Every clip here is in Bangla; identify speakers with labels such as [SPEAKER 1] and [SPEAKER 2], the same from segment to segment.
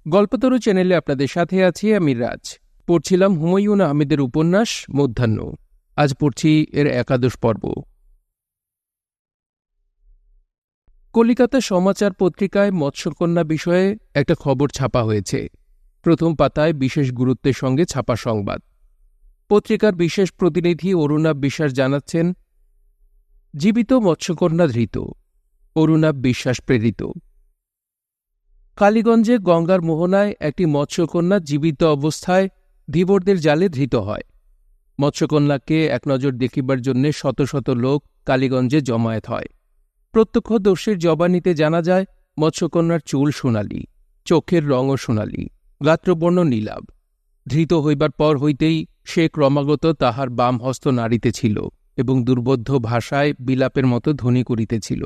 [SPEAKER 1] গল্পতরু চ্যানেলে আপনাদের সাথে আছি আমি রাজ। পড়ছিলাম হুমায়ুন আহমেদের উপন্যাস মধ্যাহ্ন। আজ পড়ছি এর 11 পর্ব। কলিকাতা সমাচার পত্রিকায় মৎস্যকন্যা বিষয়ে একটা খবর ছাপা হয়েছে। প্রথম পাতায় বিশেষ গুরুত্বের সঙ্গে ছাপা সংবাদ। পত্রিকার বিশেষ প্রতিনিধি অরুণাভ বিশ্বাস জানাচ্ছেন, জীবিত মৎস্যকন্যা ধৃত, অরুণাভ বিশ্বাস প্রেরিত। কালীগঞ্জে গঙ্গার মোহনায় একটি মৎস্যকন্যা জীবিত অবস্থায় ধীবরদের জালে ধৃত হয়। মৎস্যকন্যাকে এক নজর দেখিবার জন্য শত শত লোক কালীগঞ্জে জমায়েত হয়। প্রত্যক্ষদর্শীর জবানিতে জানা যায়, মৎস্যকন্যার চুল সোনালি, চোখের রঙও সোনালি, গাত্রবর্ণ নীলাভ। ধৃত হইবার পর হইতেই সে ক্রমাগত তাহার বাম হস্ত নাড়িতেছিল এবং দুর্বোধ্য ভাষায় বিলাপের মতো ধ্বনি করিতেছিল।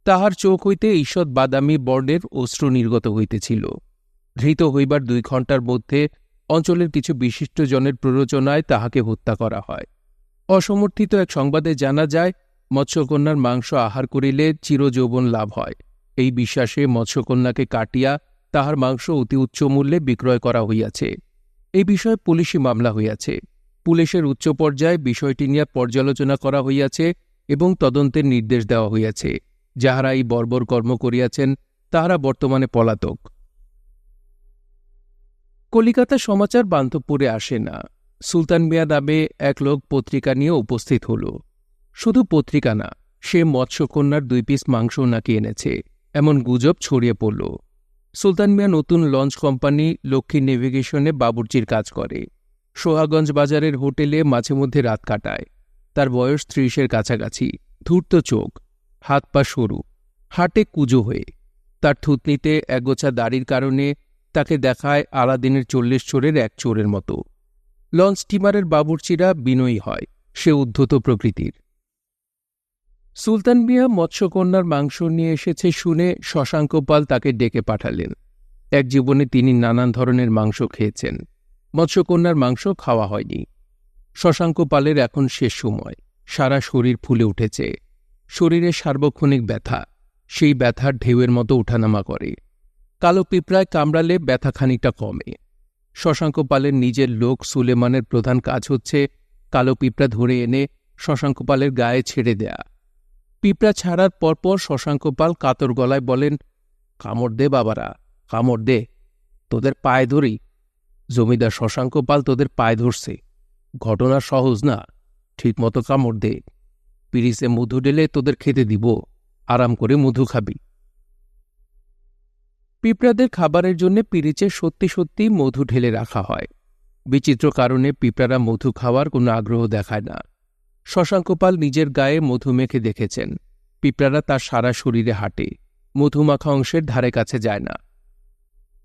[SPEAKER 1] তাহার চোখ হইতে ঈষৎ বাদামি বর্ণের অশ্রু নির্গত হইতেছিল। ধৃত হইবার 2 ঘণ্টার মধ্যে অঞ্চলের কিছু বিশিষ্টজনের প্ররোচনায় তাহাকে হত্যা করা হয়। অসমর্থিত এক সংবাদে জানা যায়, মৎস্যকন্যার মাংস আহার করিলে চিরযৌবন লাভ হয়। এই বিশ্বাসে মৎস্যকন্যাকে কাটিয়া তাহার মাংস অতি উচ্চ মূল্যে বিক্রয় করা হইয়াছে। এই বিষয়ে পুলিশি মামলা হইয়াছে। পুলিশের উচ্চ পর্যায়ে বিষয়টি নিয়ে পর্যালোচনা করা হইয়াছে এবং তদন্তের নির্দেশ দেওয়া হইয়াছে। যাহারা এই বর্বর কর্ম করিয়াছেন তাহারা বর্তমানে পলাতক। কলিকাতা সমাচার বান্ধবপুরে আসে না। সুলতান মিয়া নামে এক লোক পত্রিকা নিয়ে উপস্থিত হল। শুধু পত্রিকা না, সে মৎস্যকন্যার 2 পিস মাংস নাকি এনেছে, এমন গুজব ছড়িয়ে পড়ল। সুলতান মিয়া নতুন লঞ্চ কোম্পানি লক্ষ্মী নেভিগেশনে বাবুর্চির কাজ করে। সোহাগঞ্জ বাজারের হোটেলে মাঝে মধ্যে রাত কাটায়। তার বয়স 30-এর কাছাকাছি, ধূর্ত চোখ, হাত পা সরু, হাটে কুজো হয়ে। তার থুতনিতে একগোছা দাড়ির কারণে তাকে দেখায় আলাদিনের 40 চোরের এক চোরের মতো। লঞ্চ স্টিমারের বাবুর্চিরা বিনয়ী হয়, সে উদ্ধত প্রকৃতির। সুলতান মিয়া মৎস্যকন্যার মাংস নিয়ে এসেছে শুনে শশাঙ্ক পাল তাকে ডেকে পাঠালেন। এক জীবনে তিনি নানান ধরনের মাংস খেয়েছেন, মৎস্যকন্যার মাংস খাওয়া হয়নি। শশাঙ্ক পালের এখন শেষ সময়, সারা শরীর ফুলে উঠেছে। শরীরে সার্বক্ষণিক ব্যথা, সেই ব্যথার ঢেউয়ের মতো উঠানামা করে। কালো পিঁপড়ায় কামড়ালে ব্যথা খানিকটা কমে। শশাঙ্ক পালের নিজের লোক সুলেমানের প্রধান কাজ হচ্ছে কালো পিঁপড়া ধরে এনে শশাঙ্ক পালের গায়ে ছেড়ে দেয়া। পিঁপড়া ছাড়ার পরপর শশাঙ্ক পাল কাতর গলায় বলেন, কামড় দে বাবারা, কামড় দে, তোদের পায়ে ধরি। জমিদার শশাঙ্ক পাল তোদের পায়ে ধরছে, ঘটনা সহজ না, ঠিকমতো কামড় দে। পিরিসে মধু ঢেলে তোদের খেতে দিব, আরাম করে মধু খাবি। পিঁপড়াদের খাবারের জন্য পিরিচে সত্যি সত্যি মধু ঢেলে রাখা হয়। বিচিত্র কারণে পিঁপড়ারা মধু খাওয়ার কোনো আগ্রহ দেখায় না। শশাঙ্ক পাল নিজের গায়ে মধু মেখে দেখেছেন, পিঁপড়ারা তার সারা শরীরে হাঁটে, মধুমাখা অংশের ধারে কাছে যায় না।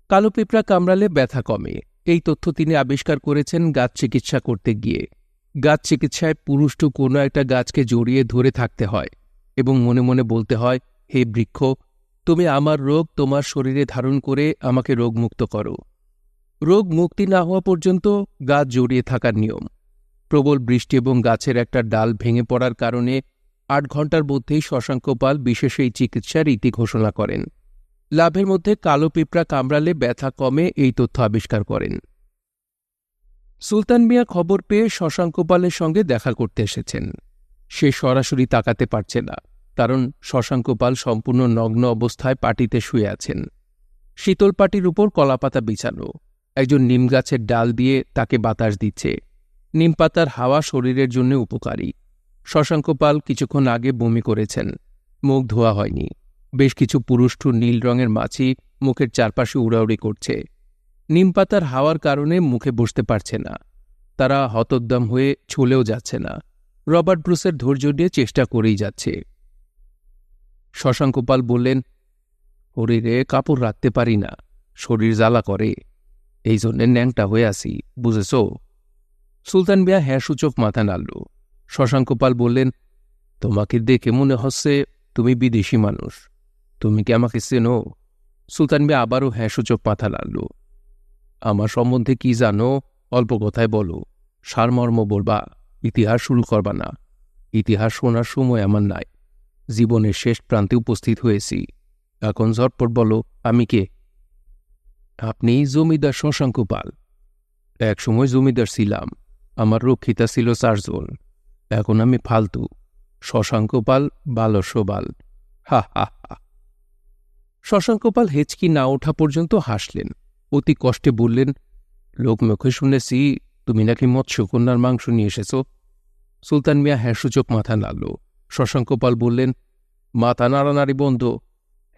[SPEAKER 1] কালো পিঁপড়া কামড়ালে ব্যথা কমে, এই তথ্য তিনি আবিষ্কার করেছেন গাছ চিকিৎসা করতে গিয়ে। গাছ চিকিৎসায় পুরুষ্টু কোনো একটা গাছকে জড়িয়ে ধরে থাকতে হয় এবং মনে মনে বলতে হয়, হে বৃক্ষ, তুমি আমার রোগ তোমার শরীরে ধারণ করে আমাকে রোগমুক্ত করো। রোগ মুক্তি না হওয়া পর্যন্ত গাছ জড়িয়ে থাকার নিয়ম। প্রবল বৃষ্টি এবং গাছের একটা ডাল ভেঙে পড়ার কারণে 8 ঘণ্টার মধ্যেই শশাঙ্ক পাল বিশেষ এই চিকিৎসার ইতি ঘোষণা করেন। লাভের মধ্যে কালো পিঁপড়া কামড়ালে ব্যথা কমে, এই তথ্য আবিষ্কার করেন। সুলতান মিয়া খবর পেয়ে শশাঙ্ক পালের সঙ্গে দেখা করতে এসেছেন। সে সরাসরি তাকাতে পারছে না, কারণ শশাঙ্ক পাল সম্পূর্ণ নগ্ন অবস্থায় পাটিতে শুয়ে আছেন। শীতল পাটির উপর কলাপাতা বিছানো, একজন নিম গাছের ডাল দিয়ে তাকে বাতাস দিচ্ছে। নিমপাতার হাওয়া শরীরের জন্য উপকারী। শশাঙ্ক পাল কিছুক্ষণ আগে বমি করেছেন, মুখ ধোয়া হয়নি। বেশ কিছু পুরুষ্টু নীল রঙের মাছি মুখের চারপাশে উড়াউড়ি করছে। নিমপাতার হাওয়ার কারণে মুখে বসতে পারছে না। তারা হতোদ্যম হয়ে চলেও যাচ্ছে না। রবার্ট ব্রুসের ধৈর্য নিয়ে চেষ্টা করেই যাচ্ছে। শশাঙ্ক পাল বললেন, শরীরে কাপড় রাখতে পারি না, শরীর জ্বালা করে, এই জন্যে ন্যাংটা হয়ে আসি, বুঝেছ? সুলতান মিয়া হ্যাঁ সূচক মাথা নাড়ল। শশাঙ্ক পাল বললেন, তোমাকে দেখে মনে হচ্ছে তুমি বিদেশি মানুষ, তুমি কি আমাকে চেনো? সুলতান মিয়া আবারও হ্যাঁ সূচক মাথা নাড়ল। আমার সম্বন্ধে কি জানো অল্প কথায় বলো, সারমর্ম বলবা, ইতিহাস শুরু করবা না। ইতিহাস শোনার সময় আমার নাই, জীবনের শেষ প্রান্তে উপস্থিত হয়েছি। এখন ঝটপট বলো আমি কে? আপনি জমিদার শশাঙ্ক পাল। একসময় জমিদার ছিলাম, আমার রক্ষিতা ছিল 4 জন। এখন আমি ফালতু, শশাঙ্ক পাল, বালস্যবাল। হা হা হা। শশাঙ্ক পাল হেঁচকি না ওঠা পর্যন্ত হাসলেন, অতি কষ্টে বললেন, লোকমুখে শুনেছি তুমি নাকি মৎস্যকন্যার মাংস নিয়ে এসেছ। সুলতান মিয়া হ্যাঁসূচক মাথা নাড়ল। শশাঙ্ক পাল বললেন, মাথা নাড়ানাড়ি বন্ধ।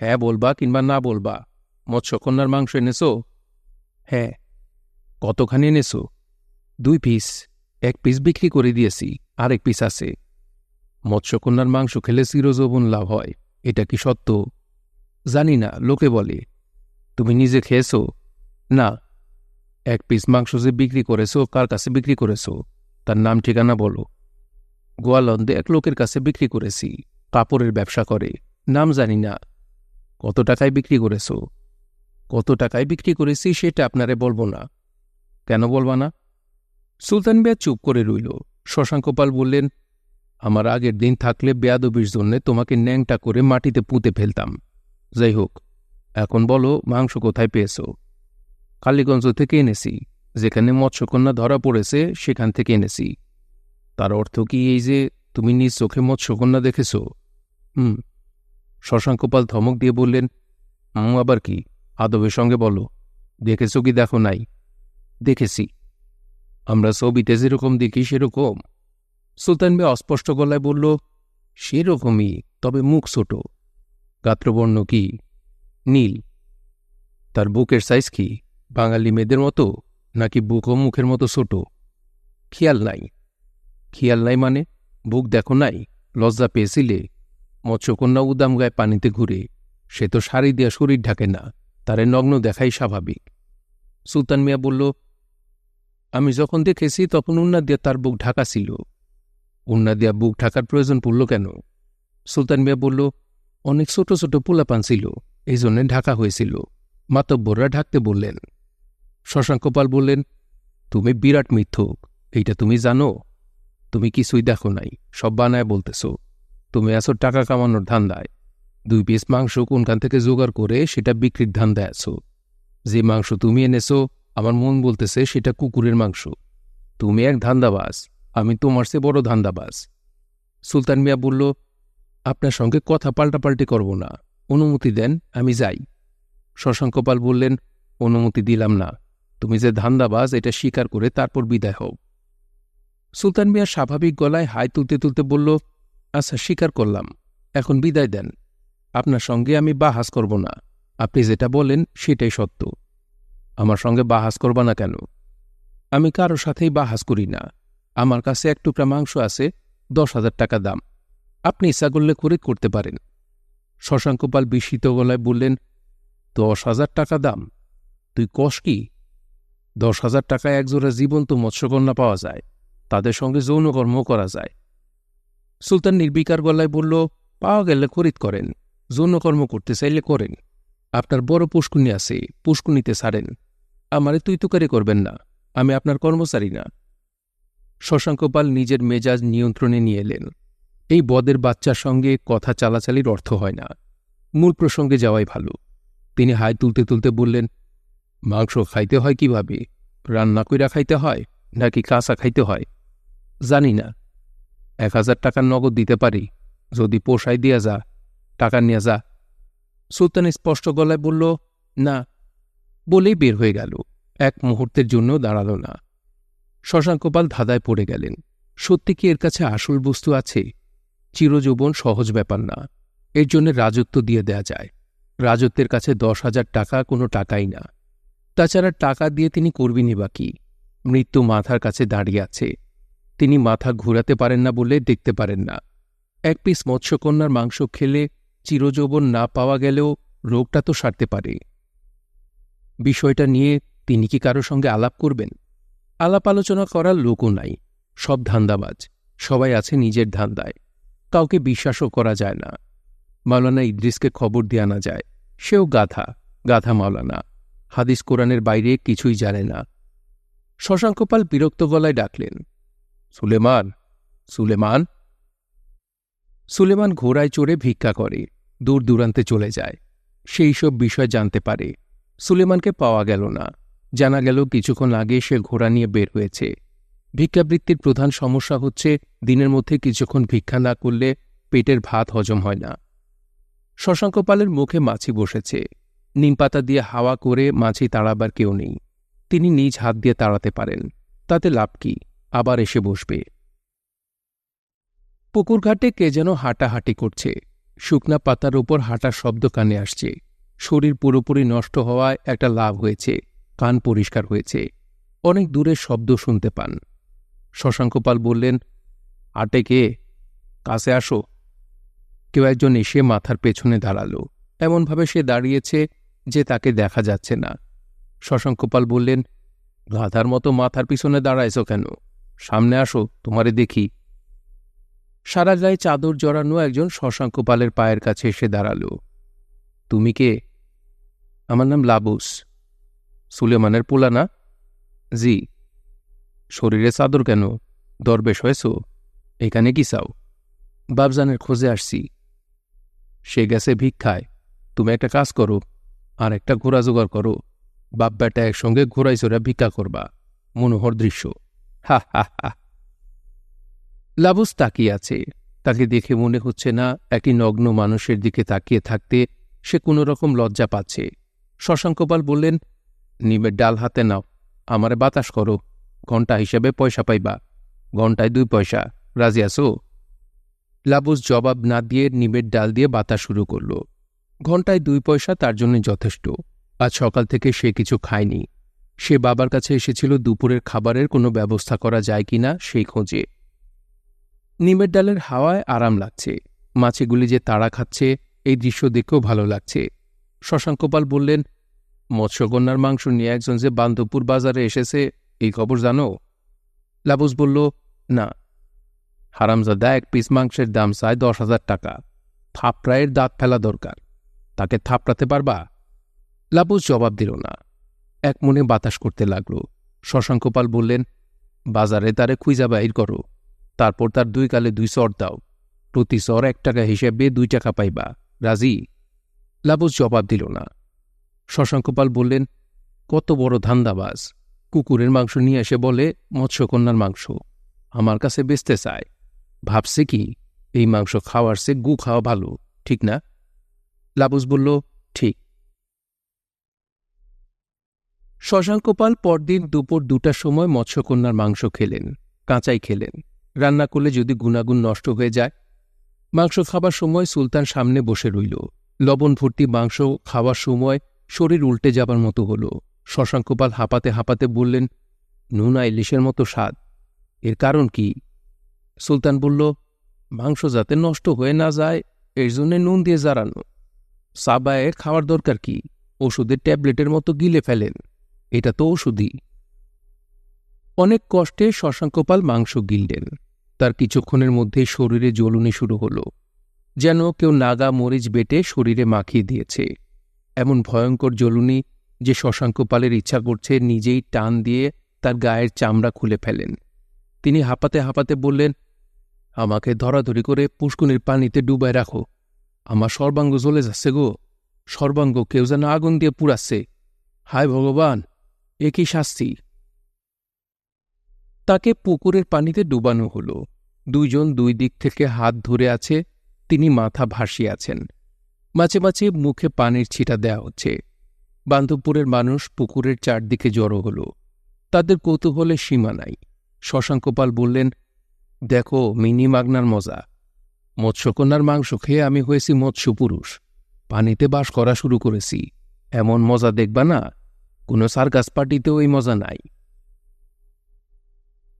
[SPEAKER 1] হ্যাঁ বলবা কিংবা না বলবা, মৎস্যকন্যার মাংস এনেছ? হ্যাঁ। কতখানি এনেছ? 2 পিস। 1 পিস বিক্রি করে দিয়েছি, আরেক পিস আছে। মৎস্যকন্যার মাংস খেলে চিরযৌবন লাভ হয়, এটা কি সত্য? জানি না, লোকে বলে। তুমি নিজে খেয়েছ? না। 1 পিস মাংস যে বিক্রি করেছ, কার কাছে বিক্রি করেছ? তার নাম ঠিকানা বলো। গোয়ালন্দে এক লোকের কাছে বিক্রি করেছি, কাপড়ের ব্যবসা করে, নাম জানি না। কত টাকায় বিক্রি করেছ? কত টাকায় বিক্রি করেছি সেটা আপনারে বলবো না। কেন বলবা না? সুলতান মিয়া চুপ করে রইল। শশাঙ্ক পাল বললেন, আমার আগের দিন থাকলে বেয়াদবির জন্যে তোমাকে ন্যাংটা করে মাটিতে পুঁতে ফেলতাম। যাই হোক, এখন বলো মাংস কোথায় পেয়েছ? কালীগঞ্জ থেকে এনেছি, যেখানে মৎস্যকন্যা ধরা পড়েছে সেখান থেকে এনেছি। তার অর্থ কি এই যে তুমি নিজ চোখে মৎস্যকন্যা দেখেছ? হুম। শশাঙ্ক পাল ধমক দিয়ে বললেন, আবার কি? আদবের সঙ্গে বলো, দেখেছ কি দেখো নাই? দেখেছি। আমরা ছবিতে যেরকম দেখি সেরকম? সুলতান মিয়া অস্পষ্ট গলায় বলল, সেরকমই, তবে মুখ ছোট। গাত্রবর্ণ কি? নীল। তার বুকের সাইজ কি বাঙালি মেয়েদের মতো, নাকি বুক ও মুখের মতো ছোট? খেয়াল নাই। খেয়াল নাই মানে? বুক দেখো নাই? লজ্জা পেয়েছিলে? মৎস্যকন্যা উদাম গায়ে পানিতে ঘুরে, সে তো শাড়ি দিয়া শরীর ঢাকে না, তারে নগ্ন দেখাই স্বাভাবিক। সুলতান মিয়া বলল, আমি যখন দেখেছি তখন উন্না দিয়া তার বুক ঢাকা ছিল। উন্না দিয়া বুক ঢাকার প্রয়োজন পড়ল কেন? সুলতান মিয়া বলল, অনেক ছোট ছোট পোলাপান ছিল, এই জন্যে ঢাকা হয়েছিল, মাতব্বররা ঢাকতে বললেন। শশাঙ্ক পাল বললেন, তুমি বিরাট মিথ্যুক, এইটা তুমি জানো? তুমি কিছুই দেখো নাই, সব বানায় বলতেছ। তুমি আছো টাকা কামানোর ধান্দায়। 2 পিস মাংস কোনখান থেকে জোগাড় করে সেটা বিক্রির ধান্দায় আছো। যে মাংস তুমি এনেছো, আমার মন বলতেছে সেটা কুকুরের মাংস। তুমি এক ধান্দাবাজ, আমি তোমার চেয়ে বড় ধান্দাবাজ। সুলতান মিয়া বলল, আপনার সঙ্গে কথা পাল্টাপাল্টি করব না, অনুমতি দেন, আমি যাই। শশাঙ্ক পাল বললেন, অনুমতি দিলাম না, তুমি যে ধান্দাবাজ এটা স্বীকার করে তারপর বিদায় হও। সুলতান মিয়া স্বাভাবিক গলায় হাই তুলতে তুলতে বলল, আচ্ছা স্বীকার করলাম, এখন বিদায় দেন। আপনার সঙ্গে আমি বাহাস করব না, আপনি যেটা বলেন সেটাই সত্য। আমার সঙ্গে বাহাস করবা না কেন? আমি কারো সাথেই বাহাস করি না। আমার কাছে 1 টুকরা মাংস আছে, 10,000 টাকা দাম। আপনি ইচ্ছা করলে খরিদ করতে পারেন। শশাঙ্ক পাল বিস্মিত গলায় বললেন, 10,000 টাকা দাম? তুই কস কি? 10,000 টাকায় একজোড়া জীবন্ত মৎস্যকন্যা পাওয়া যায়, তাদের সঙ্গে যৌনকর্ম করা যায়। সুলতান নির্বিকার গলায় বলল, পাওয়া গেলে খরিদ করেন, যৌনকর্ম করতে চাইলে করেন। আপনার বড় পুষ্কুনি আছে, পুষ্কুনিতে ছাড়েন। আমারে তুই তুকারি করবেন না, আমি আপনার কর্মচারী না। শশাঙ্ক পাল নিজের মেজাজ নিয়ন্ত্রণে নিয়ে এলেন। এই বদের বাচ্চার সঙ্গে কথা চালাচালির অর্থ হয় না, মূল প্রসঙ্গে যাওয়াই ভালো। তিনি হাই তুলতে তুলতে বললেন, মাংস খাইতে হয় কিভাবে? রান্না কইরা খাইতে হয় নাকি কাঁচা খাইতে হয়? জানি না। 1,000 টাকা নগদ দিতে পারি, যদি পোষায় দিয়া যা, টাকা নিয়ে যা। সুলতান স্পষ্ট গলায় বলল, না, বলেই বের হয়ে গেল। 1 মুহূর্তের জন্য দাঁড়াল না। শশাঙ্ক পাল ধাঁধায় পড়ে গেলেন। সত্যি কি এর কাছে আসল বস্তু আছে? চিরযৌবন সহজ ব্যাপার না, এর জন্য রাজত্ব দিয়ে দেয়া যায়। রাজত্বের কাছে 10,000 টাকা কোনো টাকাই না। তাছাড়া টাকা দিয়ে তিনি করবেনই বা কি? মৃত্যু মাথার কাছে দাঁড়িয়ে আছে, তিনি মাথা ঘুরাতে পারেন না বলে দেখতে পারেন না। 1 পিস মৎস্যকন্যার মাংস খেলে চিরযৌবন না পাওয়া গেলেও রোগটা তো সারতে পারে। বিষয়টা নিয়ে তিনি কি কারো সঙ্গে আলাপ করবেন? আলাপ আলোচনা করার লোকও নাই, সব ধান্দাবাজ, সবাই আছে নিজের ধান্দায়, কাউকে বিশ্বাসও করা যায় না। মাওলানা ইদ্রিসকে খবর দিয়ে আনা যায়, সেও গাধা, গাধা মাওলানা, হাদিস কোরআনের বাইরে কিছুই জানে না। শশাঙ্ক পাল বিরক্ত গলায় ডাকলেন, সুলেমান, সুলেমান। সুলেমান ঘোড়ায় চড়ে ভিক্ষা করে, দূর দূরান্তে চলে যায়, সেই সব বিষয় জানতে পারে। সুলেমানকে পাওয়া গেল না। জানা গেল কিছুক্ষণ আগে সে ঘোড়া নিয়ে বের হয়েছে। ভিক্ষাবৃত্তির প্রধান সমস্যা হচ্ছে দিনের মধ্যে কিছুক্ষণ ভিক্ষা না করলে পেটের ভাত হজম হয় না। শশাঙ্ক পালের মুখে মাছি বসেছে। নিমপাতা দিয়ে হাওয়া করে মাছি তাড়াবার কেউ নেই। তিনি নিজ হাত দিয়ে তাড়াতে পারেন, তাতে লাভ কি? আবার এসে বসবে। পুকুরঘাটে কে যেন হাঁটাহাঁটি করছে। শুকনা পাতার উপর হাঁটার শব্দ কানে আসছে। শরীর পুরোপুরি নষ্ট হওয়ায় একটা লাভ হয়েছে, কান পরিষ্কার হয়েছে। অনেক দূরের শব্দ শুনতে পান। শশাঙ্ক পাল বললেন, হাঁটে কে? কাছে আসো। কেউ একজন এসে মাথার পেছনে দাঁড়াল। এমনভাবে সে দাঁড়িয়েছে যে তাকে দেখা যাচ্ছে না। শশাঙ্ক পাল বললেন, গাধার মতো মাথার পিছনে দাঁড়াইছ কেন? সামনে আসো, তোমারে দেখি। সারা গায়ে চাদর জড়ানো একজন শশাঙ্ক পালের পায়ের কাছে এসে দাঁড়াল। তুমি কে? আমার নাম লাবুস। সুলেমানের পোলা না? জি। শরীরে চাদর কেন? দরবেশ হয়েছ? এখানে কি চাও? বাবজানের খোঁজে আসছি। সে গেছে ভিক্ষায়। তুমি একটা কাজ করো, আর একটা ঘোড়া জোগাড় করো। বাপ বেটা একসঙ্গে ঘোড়ায় চড়া ভিক্ষা করবা। মনোহর দৃশ্য। হা হা হা। লাবুস তাকিয়ে আছে। তাকে দেখে মনে হচ্ছে না একটি নগ্ন মানুষের দিকে তাকিয়ে থাকতে সে কোনো রকম লজ্জা পাচ্ছে। শশাঙ্কপাল বললেন, নিমের ডাল হাতে নাও, আমারে বাতাস করো। ঘণ্টা হিসেবে পয়সা পাইবা। ঘণ্টায় 2 পয়সা। রাজি আছো? লাবুস জবাব না দিয়ে নিমের ডাল দিয়ে বাতাস শুরু করল। ঘণ্টায় 2 পয়সা তার জন্য যথেষ্ট। আজ সকাল থেকে সে কিছু খায়নি। সে বাবার কাছে এসেছিল দুপুরের খাবারের কোনো ব্যবস্থা করা যায় কিনা সেই খোঁজে। নিমের ডালের হাওয়ায় আরাম লাগছে। মাছিগুলি যে তাড়া খাচ্ছে, এই দৃশ্য দেখেও ভালো লাগছে। শশাঙ্কপাল বললেন, মৎস্যকন্যার মাংস নিয়ে একজন যে বান্দপুর বাজারে এসেছে, এই খবর জানো? লাবুস বলল, না। হারামজাদা 1 পিস মাংসের দাম চায় 10,000 টাকা। থাপড়ায়ের দাঁত ফেলা দরকার। তাকে থাপড়াতে পারবা? লাবুস জবাব দিল না। এক মনে বাতাস করতে লাগল। শশাঙ্কপাল বললেন, বাজারে তারে খুঁজা বাইর করো। তারপর তার 2 গালে 2 চড় দাও। প্রতি চর 1 টাকা হিসেবে 2 টাকা পাইবা। রাজি? লাবুস জবাব দিল না। শশাঙ্কপাল বললেন, কত বড় ধান্দাবাজ! কুকুরের মাংস নিয়ে এসে বলে মৎস্যকন্যার মাংস। আমার কাছে বেচতে চায়। ভাবছে কি এই মাংস খাওয়ার চেয়ে গু খাওয়া ভালো, ঠিক না? লাবুস বলল, ঠিক। শশাঙ্কপাল পরদিন দুপুর 2টার সময় মৎস্যকন্যার মাংস খেলেন। কাঁচাই খেলেন। রান্না করলে যদি গুণাগুণ নষ্ট হয়ে যায়। মাংস খাবার সময় সুলতান সামনে বসে রইল। লবণ ভর্তি মাংস খাওয়ার সময় শরীর উল্টে যাবার মতো হল। শশাঙ্কপাল হাঁপাতে হাঁপাতে বললেন, নুনা ইলিশের মতো স্বাদ। এর কারণ কি? সুলতান বলল, মাংস যাতে নষ্ট হয়ে না যায় এর জন্যে নুন দিয়ে জারানো। সাবায়ে খাওয়ার দরকার কি? ওষুধের ট্যাবলেটের মতো গিলে ফেলেন। এটা তো ওষুধই। অনেক কষ্টে শশাঙ্কপাল মাংস গিললেন। তার কিছুক্ষণের মধ্যেই শরীরে জ্বলুনি শুরু হল, যেন কেউ নাগা মরিচ বেটে শরীরে মাখিয়ে দিয়েছে। এমন ভয়ঙ্কর জ্বলুনি যে শশাঙ্কপালের ইচ্ছা করছে নিজেই টান দিয়ে তার গায়ের চামড়া খুলে ফেলেন। তিনি হাঁপাতে হাঁপাতে বললেন, আমাকে ধরাধরি করে পুষ্কুনির পানিতে ডুবায় রাখো। আমার সর্বাঙ্গ জ্বলে যাচ্ছে গো। সর্বাঙ্গ কেউ যেন আগুন দিয়ে পুড়াচ্ছে। হায় ভগবান, এ কি শাস্তি! তাকে পুকুরের পানিতে ডুবানো হল। 2 জন 2 দিক থেকে হাত ধরে আছে। তিনি মাথা ভাসিয়ে আছেন। মাঝে মাঝে মুখে পানির ছিটা দেয়া হচ্ছে। বান্ধবপুরের মানুষ পুকুরের চারদিকে জড়ো হল। তাদের কৌতূহলের সীমা নাই। শশাঙ্কপাল বললেন, দেখো মিনি মাগনার মজা। মৎস্যকন্যার মাংস খেয়ে আমি হয়েছি মৎস্যপুরুষ। পানিতে বাস করা শুরু করেছি। এমন মজা দেখবা না, কোনো সার্কাস পার্টিতেও এই মজা নাই।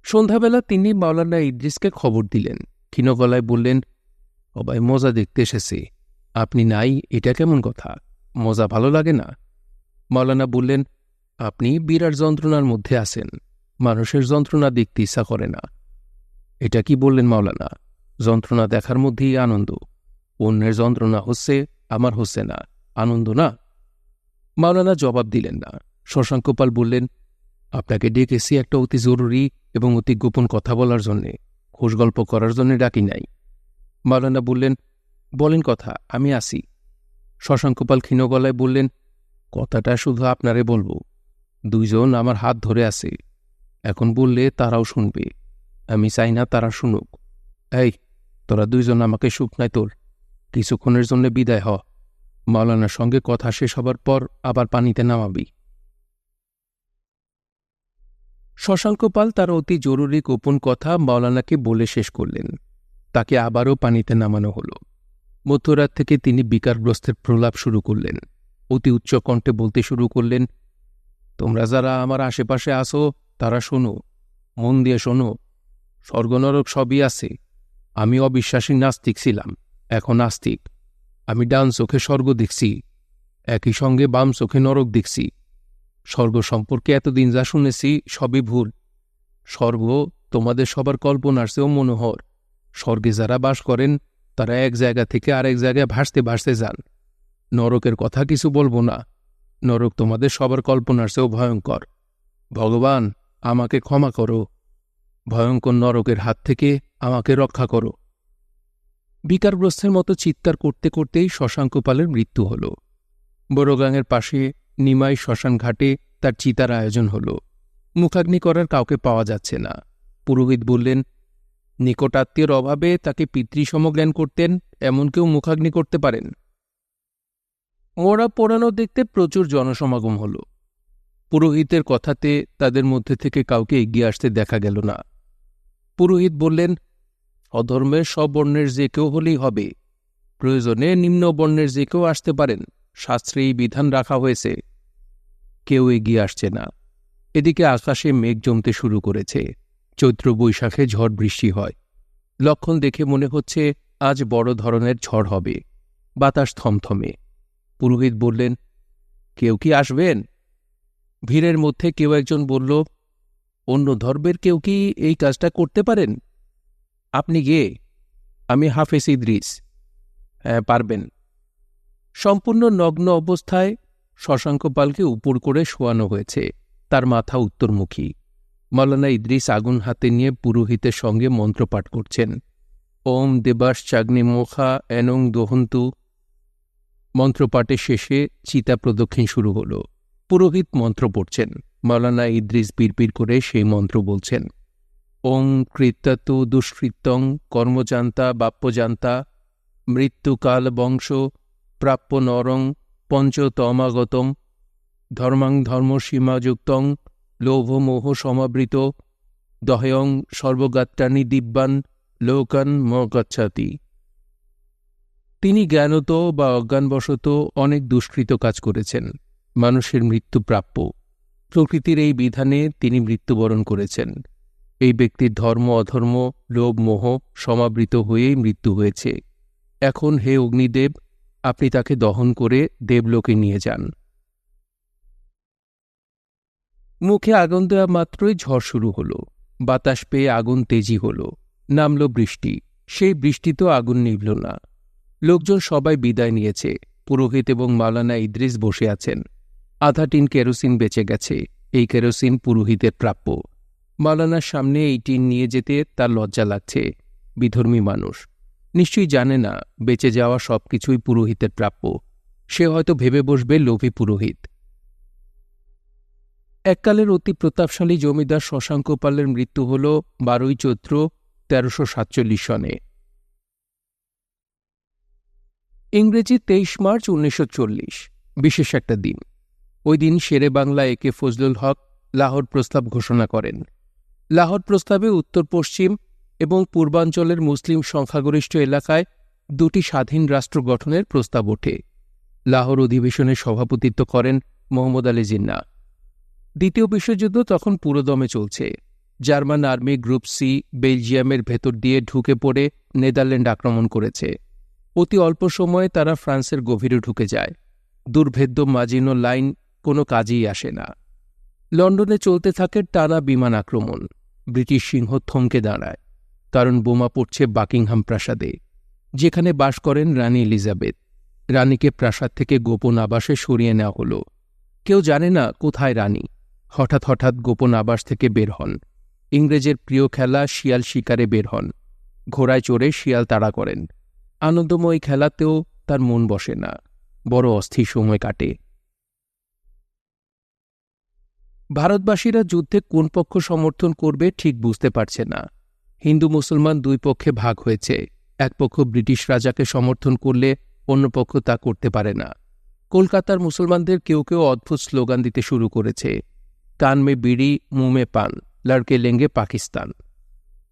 [SPEAKER 1] সন্ধ্যাবেলা তিনি মাওলানা ইদ্রিসকে খবর দিলেন। ক্ষীণ গলায় বললেন, সবাই মজা দেখতে এসেছে, আপনি নাই, এটা কেমন কথা? মজা ভালো লাগে না? মাওলানা বললেন, আপনি বিরাট যন্ত্রণার মধ্যে আছেন। মানুষের যন্ত্রণা দেখতে ইচ্ছা করে না। এটা কি বললেন মাওলানা? যন্ত্রণা দেখার মধ্যেই আনন্দ। অন্যের যন্ত্রণা হচ্ছে, আমার হচ্ছে না, আনন্দ না? মাওলানা জবাব দিলেন না। শশাঙ্কপাল বললেন, আপনাকে ডেকেছি একটা অতি জরুরি এবং অতি গোপন কথা বলার জন্যে, খোশ গল্প করার জন্যে ডাকি নাই। মাওলানা বললেন, বলেন কথা, আমি আসি। শশাঙ্কপাল ক্ষীণ গলায় বললেন, কথাটা শুধু আপনারে বলবো। দুইজন আমার হাত ধরে আছে, এখন বললে তারাও শুনবে। আমি চাই না তারা শুনুক। এই, তোরা দুইজন আমাকে শুকনায় তোল, কিছুক্ষণের জন্য বিদায় হ। মাওলানার সঙ্গে কথা শেষ হবার পর আবার পানিতে নামাবি। শশাঙ্ক পাল তার অতি জরুরি গোপন কথা মাওলানাকে বলে শেষ করলেন। তাকে আবারও পানিতে নামানো হল। মধ্যরাত থেকে তিনি বিকারগ্রস্তের প্রলাপ শুরু করলেন। অতি উচ্চ কণ্ঠে বলতে শুরু করলেন, তোমরা যারা আমার আশেপাশে আসো তারা শোনো, মন দিয়ে শোনো। স্বর্গনরক সবই আছে। আমি অবিশ্বাসী নাস্তিক ছিলাম, এখন আস্তিক। আমি ডান চোখে স্বর্গ দেখছি, একই সঙ্গে বাম চোখে নরক দেখছি। স্বর্গ সম্পর্কে এতদিন যা শুনেছি সবই ভুল। স্বর্গ তোমাদের সবার কল্পনার চেয়েও মনোহর। স্বর্গে যারা বাস করেন তারা এক জায়গা থেকে আরেক জায়গায় ভাসতে ভাসতে যান। নরকের কথা কিছু বলবো না, নরক তোমাদের সবার কল্পনার চেয়েও ভয়ঙ্কর। ভগবান, আমাকে ক্ষমা করো, ভয়ঙ্কর নরকের হাত থেকে আমাকে রক্ষা করো। বিকারগ্রস্তের মতো চিৎকার করতে করতেই শশাঙ্ক পালের মৃত্যু হল। বড়গাঙের পাশে নিমাই শ্মশান ঘাটে তার চিতার আয়োজন হল। মুখাগ্নি করার কাউকে পাওয়া যাচ্ছে না। পুরোহিত বললেন, নিকটাত্মীয়র অভাবে তাকে পিতৃসম জ্ঞান করতেন এমন কেউ মুখাগ্নি করতে পারেন? মরা পোড়ানো দেখতে প্রচুর জনসমাগম হল। পুরোহিতের কথাতে তাদের মধ্যে থেকে কাউকে এগিয়ে আসতে দেখা গেল না। পুরোহিত বললেন, অধর্মের সব বর্ণের যে কেউ হলেই হবে, প্রয়োজনে নিম্ন বর্ণের যে কেউ আসতে পারেন, শাস্ত্রে এই বিধান রাখা হয়েছে। কেউ এগিয়ে আসছে না। এদিকে আকাশে মেঘ জমতে শুরু করেছে। চৈত্র বৈশাখে ঝড় বৃষ্টি হয়। লক্ষণ দেখে মনে হচ্ছে আজ বড় ধরনের ঝড় হবে। বাতাস থমথমে। পুরোহিত বললেন, কেউ কি আসবেন? ভিড়ের মধ্যে কেউ একজন বলল, অন্য ধর্মের কেউ কি এই কাজটা করতে পারেন? আপনি কে? আমি হাফেজ ইদ্রিস। হ্যাঁ, পারবেন। সম্পূর্ণ নগ্ন অবস্থায় শশাঙ্ক পালকে উপর করে শোয়ানো হয়েছে। তার মাথা উত্তরমুখী। মাওলানা ইদ্রিস আগুন হাতে নিয়ে পুরোহিতের সঙ্গে মন্ত্রপাঠ করছেন। ওম দেবাস চাগ্নি মোখা এনং দহন্তু। মন্ত্রপাঠের শেষে চিতা প্রদক্ষিণ শুরু হল। পুরোহিত মন্ত্র পড়ছেন, মাওলানা ইদ্রিস বিড়বিড় করে সেই মন্ত্র বলছেন। ওং কৃত্যাত দুষ্কৃত্যং কর্মজান্তা বাপ্যজান্তা মৃত্যুকাল বংশ প্রাপ্য নরং পঞ্চতমাগতম ধর্মাং ধর্মসীমাযুক্তং লোভমোহ সমাবৃত দহয়ং সর্বগাত্রাণি দিব্যান লোকান ম গচ্ছাতি। তিনি জ্ঞানত বা অজ্ঞানবশত অনেক দুষ্কৃত কাজ করেছেন। মানুষের মৃত্যু প্রাপ্য। প্রকৃতির এই বিধানে তিনি মৃত্যুবরণ করেছেন। এই ব্যক্তির ধর্ম অধর্ম লোভ মোহ সমাবৃত হয়েই মৃত্যু হয়েছে। এখন হে অগ্নিদেব, আপনি তাকে দহন করে দেবলোকে নিয়ে যান। মুখে আগুন দেওয়া মাত্রই ঝড় শুরু হল। বাতাস পেয়ে আগুন তেজি হল। নামল বৃষ্টি। সেই বৃষ্টিতেও আগুন নিভল না। লোকজন সবাই বিদায় নিয়েছে। পুরোহিত এবং মাওলানা ইদ্রিস বসে আছেন। আধা টিন কেরোসিন বেঁচে গেছে। এই কেরোসিন পুরোহিতের প্রাপ্য। মাওলানার সামনে এই টিন নিয়ে যেতে তার লজ্জা লাগছে। বিধর্মী মানুষ, নিশ্চয়ই জানে না বেঁচে যাওয়া সবকিছুই পুরোহিতের প্রাপ্য। সে হয়তো ভেবে বসবে লোভী পুরোহিত। এককালের অতি প্রতাপশালী জমিদার শশাঙ্ক পালের মৃত্যু হল 12ই চৈত্র 1347 সনে। ইংরেজি 23 মার্চ 1940। বিশেষ একটা দিন। ওই দিন শেরে বাংলা একে ফজলুল হক লাহোর প্রস্তাব ঘোষণা করেন। লাহোর প্রস্তাবে উত্তর পশ্চিম এবং পূর্বাঞ্চলের মুসলিম সংখ্যাগরিষ্ঠ এলাকায় দুটি স্বাধীন রাষ্ট্র গঠনের প্রস্তাব ওঠে। লাহোর অধিবেশনে সভাপতিত্ব করেন মোহাম্মদ আলী জিন্নাহ। দ্বিতীয় বিশ্বযুদ্ধ তখন পুরোদমে চলছে। জার্মান আর্মি গ্রুপ সি বেলজিয়ামের ভেতর দিয়ে ঢুকে পড়ে নেদারল্যান্ড আক্রমণ করেছে। অতি অল্প সময়ে তারা ফ্রান্সের গভীরে ঢুকে যায়। দুর্ভেদ্য মাজিনো লাইন কোনো কাজেই আসে না। লন্ডনে চলতে থাকে টানা বিমান আক্রমণ। ব্রিটিশ সিংহ থমকে দাঁড়ায়, কারণ বোমা পড়ছে বাকিংহাম প্রাসাদে, যেখানে বাস করেন রানী এলিজাবেথ। রানীকে প্রাসাদ থেকে গোপন আবাসে সরিয়ে নেওয়া হল। কেউ জানে না কোথায় রানী। হঠাৎ হঠাৎ গোপন আবাস থেকে বের হন। ইংরেজের প্রিয় খেলা শিয়াল শিকারে বের হন। ঘোড়ায় চড়ে শিয়াল তাড়া করেন। আনন্দময় খেলাতেও তার মন বসে না। বড় অস্থির সময় কাটে। ভারতবাসীরা যুদ্ধে কোন পক্ষ সমর্থন করবে ঠিক বুঝতে পারছে না। হিন্দু মুসলমান দুই পক্ষে ভাগ হয়েছে। এক পক্ষ ব্রিটিশ রাজাকে সমর্থন করলে অন্য পক্ষ তা করতে পারে না। কলকাতার মুসলমানদের কেউ কেউ অদ্ভুত স্লোগান দিতে শুরু করেছে, কান মে বিড়ি মুঁ মে পান, লড়কে লেঙ্গে পাকিস্তান।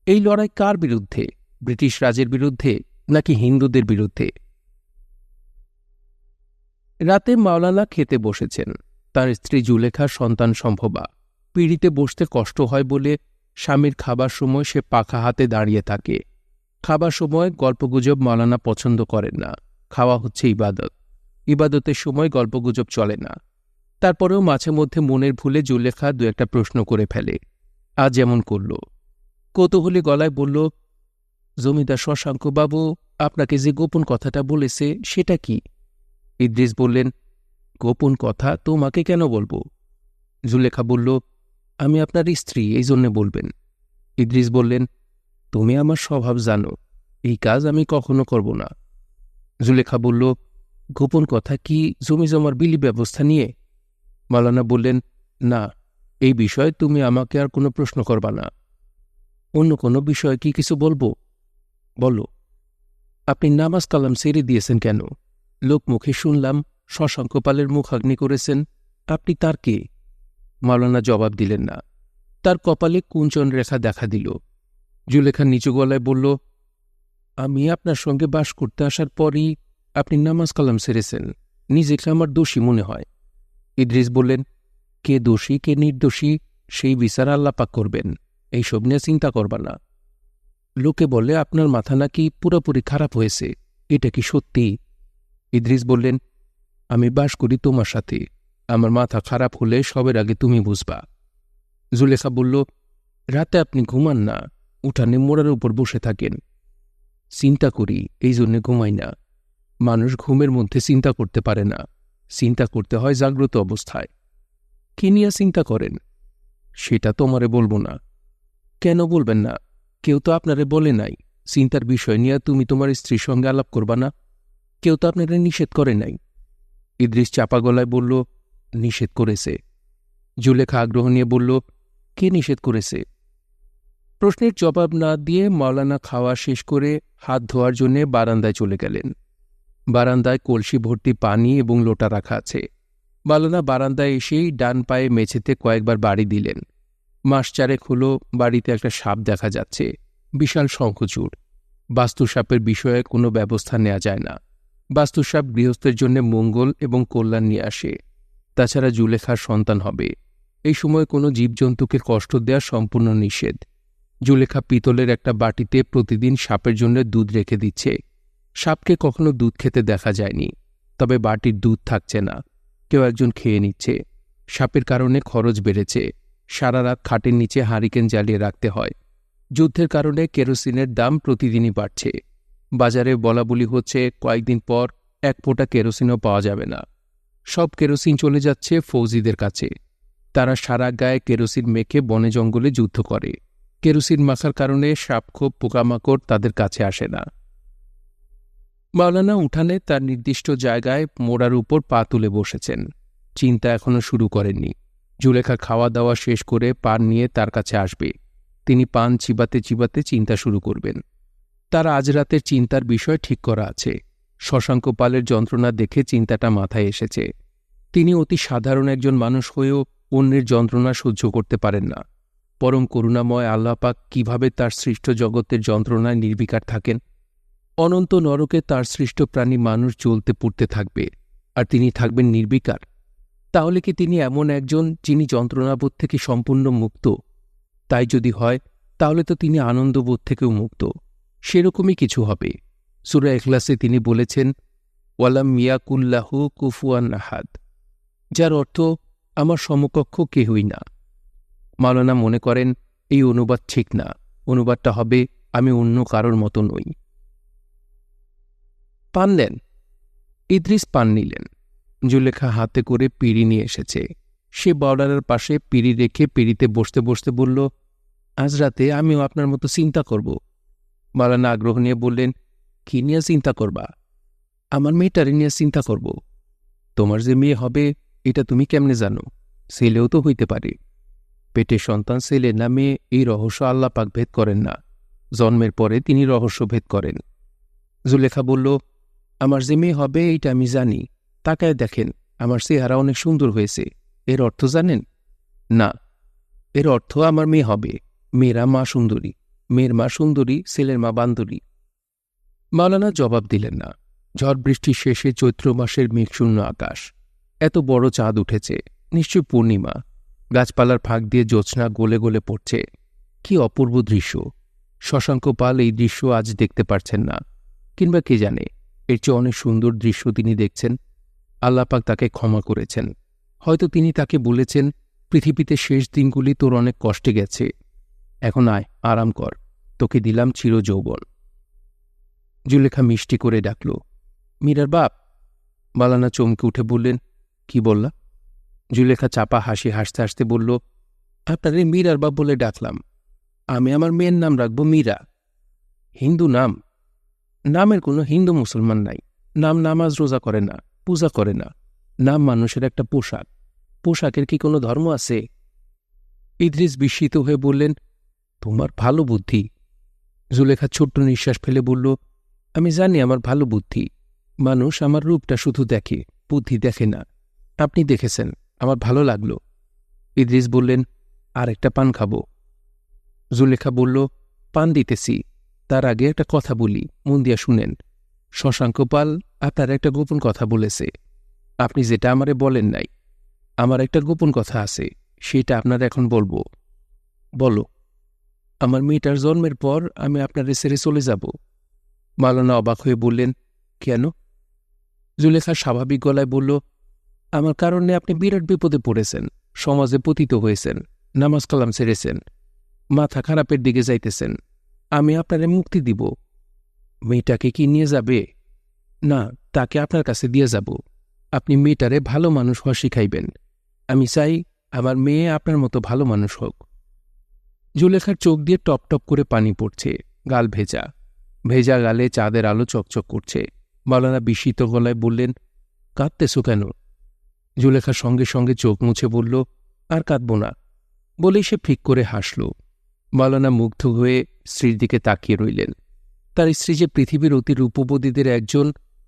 [SPEAKER 1] এই লড়াই কার বিরুদ্ধে? ব্রিটিশ রাজের বিরুদ্ধে নাকি হিন্দুদের বিরুদ্ধে? রাতে মাওলানা খেতে বসেছেন। তার স্ত্রী জুলেখার সন্তান সম্ভবা। পিঁড়িতে বসতে কষ্ট হয় বলে স্বামীর খাবার সময় সে পাখা হাতে দাঁড়িয়ে থাকে। খাবার সময় গল্পগুজব মাওলানা পছন্দ করেন না। খাওয়া হচ্ছে ইবাদত, ইবাদতের সময় গল্পগুজব চলে না। তারপরেও মাঝে মধ্যে মনের ভুলে জুলেখা দু একটা প্রশ্ন করে ফেলে। আজ যেমন করল। কৌতূহলী গলায় বলল, জমিদার শশাঙ্কবাবু আপনাকে যে গোপন কথাটা বলেছে সেটা কি? ইদ্রিস বললেন, গোপন কথা তোমাকে কেন বলবো? জুলেখা বলল, আমি আপনার স্ত্রী, এই জন্যে বলবেন। ইদ্রিস বললেন, তুমি আমার স্বভাব জানো, এই কাজ আমি কখনো করব না। জুলেখা বলল, গোপন কথা কি জমি জমার বিলি ব্যবস্থা নিয়ে? মাওলানা বললেন, না, এই বিষয়ে তুমি আমাকে আর কোনো প্রশ্ন করবা না। অন্য কোনো বিষয়ে কি কিছু বলবো? বলো। আপনি নামাজ কালাম ছেড়ে দিয়েছেন কেন? লোক মুখে শুনলাম শশাঙ্কপালের মুখাগ্নি করেছেন। আপনি তার কে? মাওলানা জবাব দিলেন না। তার কপালে কুঞ্চন রেখা দেখা দিল। জুলেখা নিচু গলায় বলল, আমি আপনার সঙ্গে বাস করতে আসার পরই আপনি নামাজ কালাম ছেড়েছেন। নিজেকে আমার দোষী মনে হয়। ইদ্রিস বললেন, কে দোষী কে নির্দোষী সেই বিচার আল্লাপাক করবেন, এইসব নিয়ে চিন্তা করবা না। লোকে বলে আপনার মাথা নাকি পুরোপুরি খারাপ হয়েছে, এটা কি সত্যি? ইদ্রিস বললেন, আমি বাস করি তোমার সাথে, আমার মাথা খারাপ হলে সবের আগে তুমি বুঝবা। জুলেখা বলল, রাতে আপনি ঘুমান না, উঠানে মোড়ার উপর বসে থাকেন। চিন্তা করি, এই জন্যে ঘুমাই না। মানুষ ঘুমের মধ্যে চিন্তা করতে পারে না, চিন্তা করতে হয় জাগ্রত অবস্থায়। কি নিয়ে চিন্তা করেন? সেটা তোমারে বলবো না। কেন বলবেন না? কেউ তো আপনারে বলে নাই চিন্তার বিষয় নিয়ে তুমি তোমার স্ত্রীর সঙ্গে আলাপ করবা না। কেউ তো আপনারে নিষেধ করে নাই। ইদ্রিস চাপা গলায় বলল, নিষেধ করেছে। জুলেখা আগ্রহ নিয়ে বলল, কে নিষেধ করেছে? প্রশ্নের জবাব না দিয়ে মাওলানা খাওয়া শেষ করে হাত ধোয়ার জন্যে বারান্দায় চলে গেলেন। বারান্দায় কলসি ভর্তি পানি এবং লোটা রাখা আছে। মাওলানা বারান্দায় এসেই ডান পায়ে মেঝেতে কয়েকবার বাড়ি দিলেন। মাস চারেক হল বাড়িতে একটা সাপ দেখা যাচ্ছে, বিশাল শঙ্খচূড়। বাস্তুসাপের বিষয়ে কোনো ব্যবস্থা নেওয়া যায় না। বাস্তুসাপ গৃহস্থের জন্য মঙ্গল এবং কল্যাণ নিয়ে আসে। তাছাড়া জুলেখার সন্তান হবে, এই সময় কোনো জীবজন্তুকে কষ্ট দেওয়া সম্পূর্ণ নিষেধ। জুলেখা পিতলের একটা বাটিতে প্রতিদিন সাপের জন্য দুধ রেখে দিচ্ছে। সাপকে কখনো দুধ খেতে দেখা যায়নি, তবে বাটির দুধ থাকছে না, কেউ একজন খেয়ে নিচ্ছে। সাপের কারণে খরচ বেড়েছে। সারা রাত খাটের নিচে হারিকেন জ্বালিয়ে রাখতে হয়। যুদ্ধের কারণে কেরোসিনের দাম প্রতিদিনই বাড়ছে। বাজারে বলাবলি হচ্ছে কয়েকদিন পর এক ফোঁটা কেরোসিনও পাওয়া যাবে না। সব কেরোসিন চলে যাচ্ছে ফৌজিদের কাছে। তারা সারা গায়ে কেরোসিন মেখে বনে জঙ্গলে যুদ্ধ করে। কেরোসিন মাখার কারণে সাপখোপ পোকামাকড় তাদের কাছে আসে না। মাওলানা উঠানে তার নির্দিষ্ট জায়গায় মোড়ার উপর পা তুলে বসেছেন। চিন্তা এখনো শুরু করেননি। জুলেখা খাওয়া দাওয়া শেষ করে পান নিয়ে তার কাছে আসবে। তিনি পান চিবাতে চিবাতে চিন্তা শুরু করবেন। তার আজ রাতের চিন্তার বিষয় ঠিক করা আছে। শশাঙ্কপালের যন্ত্রণা দেখে চিন্তাটা মাথায় এসেছে। তিনি অতি সাধারণ একজন মানুষ হয়েও অন্যের যন্ত্রণা সহ্য করতে পারেন না। পরম করুণাময় আল্লাপাক কিভাবে তার সৃষ্ট জগতের যন্ত্রণায় নির্বিকার থাকেন? অনন্ত নরকে তার সৃষ্ট প্রাণী মানুষ জ্বলতে পুড়তে থাকবে, আর তিনি থাকবেন নির্বিকার? তাহলে কি তিনি এমন একজন যিনি যন্ত্রণাবোধ থেকে সম্পূর্ণ মুক্ত? তাই যদি হয়, তাহলে তো তিনি আনন্দবোধ থেকেও মুক্ত। সেরকমই কিছু হবে। সূরা ইখলাসে তিনি বলেছেন, ওয়ালাম ইয়াকুল্লাহু কুফুয়ান আহাদ, যার অর্থ আমার সমকক্ষ কেহই না। মাওলানা মনে করেন এই অনুবাদ ঠিক না। অনুবাদটা হবে, আমি অন্য কারোর মতো নই। পান নেন। ইদ্রিস পান নিলেন। জুলেখা হাতে করে পিঁড়ি নিয়ে এসেছে। সে বাওলানার পাশে পিঁড়ি রেখে পিঁড়িতে বসতে বসতে বলল, আজ রাতে আমিও আপনার মতো চিন্তা করব। মাওলানা আগ্রহ নিয়ে বললেন, কি নিয়ে চিন্তা করবা? আমার মেয়েটারে নিয়ে চিন্তা করব। তোমার যে মেয়ে হবে এটা তুমি কেমনে জানো? ছেলেও তো হইতে পারে। পেটে সন্তান ছেলে না মেয়ে এই রহস্য আল্লাহ পাক ভেদ করেন না, জন্মের পরে তিনি রহস্য ভেদ করেন। জুলেখা বলল, আমার যে মেয়ে হবে এইটা আমি জানি, তাকায় দেখেন আমার চেহারা অনেক সুন্দর হয়েছে, এর অর্থ জানেন? না, এর অর্থ আমার মেয়ে হবে, মেয়েরা মা সুন্দরী, মেয়ের মা সুন্দরী, ছেলের মা বান্দরী। মাওলানা জবাব দিলেন না। ঝড় বৃষ্টির শেষে চৈত্র মাসের মেঘশূন্য আকাশ, এত বড় চাঁদ উঠেছে, নিশ্চয় পূর্ণিমা, গাছপালার ফাঁক দিয়ে জ্যোৎস্না গলে গলে পড়ছে। কি অপূর্ব দৃশ্য! শশাঙ্ক পাল এই দৃশ্য আজ দেখতে পারছেন না, কিংবা কে জানে এর চেয়ে অনেক সুন্দর দৃশ্য তিনি দেখছেন। আল্লাপাক তাকে ক্ষমা করেছেন। হয়তো তিনি তাকে বলেছেন, পৃথিবীতে শেষ দিনগুলি তোর অনেক কষ্টে গেছে, এখন আয়, আরাম কর, তোকে দিলাম চিরযৌবন। জুলেখা মিষ্টি করে ডাকল, মীরার বাপ। মাওলানা চমকে উঠে বললেন, কি বললা? জুলেখা চাপা হাসি হাসতে হাসতে বলল, আপনারে মীরার বাপ বলে ডাকলাম, আমি আমার মেয়ের নাম রাখব মীরা। হিন্দু নাম? নামের কোনো হিন্দু মুসলমান নাই, নাম নামাজ রোজা করে না, পূজা করে না, নাম মানুষের একটা পোশাক, পোশাকের কি কোনো ধর্ম আছে? ইদ্রিস বিস্মিত হয়ে বললেন, তোমার ভালো বুদ্ধি। জুলেখা ছোট্ট নিঃশ্বাস ফেলে বলল, আমি জানি আমার ভালো বুদ্ধি, মানুষ আমার রূপটা শুধু দেখে, বুদ্ধি দেখে না। আপনি দেখেছেন, আমার ভালো লাগলো। ইদ্রিস বললেন, আর একটা পান খাবো। জুলেখা বলল, পান দিতেছি, তার আগে একটা কথা বলি, মন দিয়া শুনেন। শশাঙ্ক পাল আপনার একটা গোপন কথা বলেছে, আপনি যেটা আমারে বলেন নাই। আমার একটা গোপন কথা আছে, সেটা আপনার এখন বলবো। বলো। আমার মেয়েটার জন্মের পর আমি আপনারে ছেড়ে চলে যাব। মাওলানা অবাক হয়ে বললেন, কেন? জুলেখা স্বাভাবিক গলায় বলল, আমার কারণে আপনি বিরাট বিপদে পড়েছেন, সমাজে পতিত হয়েছেন, নামাজ কালাম ছেড়েছেন, মাথা খারাপের দিকে যাইতেছেন, আমি আপনারে মুক্তি দিব। মেয়েটাকে কি নিয়ে যাবে? না, তাকে আপনার কাছে দিয়ে যাব। আপনি মেয়েটারে ভালো মানুষ হওয়া শিখাইবেন। আমি চাই আমার মেয়ে আপনার মতো ভালো মানুষ হোক। জুলেখার চোখ দিয়ে টপ টপ করে পানি পড়ছে, গাল ভেজা, ভেজা গালে চাঁদের আলো চকচক করছে। মাওলানা বিস্মিত গলায় বললেন, কাঁদতেছ কেন? জুলেখা সঙ্গে সঙ্গে চোখ মুছে বলল, আর কাঁদব না, বলেই সে ফিক করে হাসল। মাওলানা মুগ্ধ হয়ে স্ত্রীর দিকে তাকিয়ে রইলেন। তার স্ত্রী যে পৃথিবীর অতি রূপবতীদের একজন,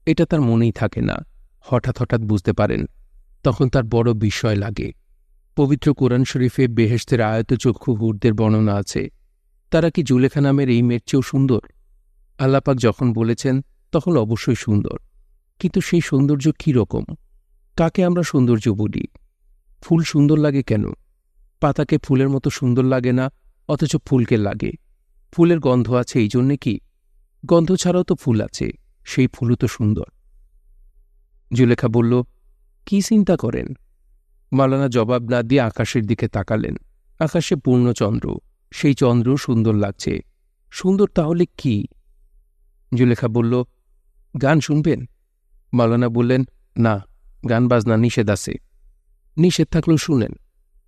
[SPEAKER 1] এটা তার মনেই থাকে না। হঠাৎ হঠাৎ বুঝতে পারেন, তখন তার বড় বিস্ময় লাগে। পবিত্র কোরআন শরীফে বেহেশতের আয়তচক্ষু হুরদের বর্ণনা আছে। তারা কি জুলেখা নামের এই মেয়ের চেয়েও সুন্দর? আল্লাপাক যখন বলেছেন তখন অবশ্যই সুন্দর, কিন্তু সেই সৌন্দর্য কী রকম? কাকে আমরা সৌন্দর্য বলি? ফুল সুন্দর লাগে কেন? পাতাকে ফুলের মতো সুন্দর লাগে না, অথচ ফুলকে লাগে। ফুলের গন্ধ আছে এই জন্যে কি? গন্ধ ছাড়াও তো ফুল আছে, সেই ফুলও তো সুন্দর। জুলেখা বলল, কি চিন্তা করেন? মাওলানা জবাব না দিয়ে আকাশের দিকে তাকালেন। আকাশে পূর্ণ চন্দ্র, সেই চন্দ্র সুন্দর লাগছে। সুন্দর তাহলে কি? জুলেখা বলল, গান শুনবেন? মাওলানা বললেন, না, গান বাজনা নিষেধ আছে। নিষেধ থাকলেও শুনেন,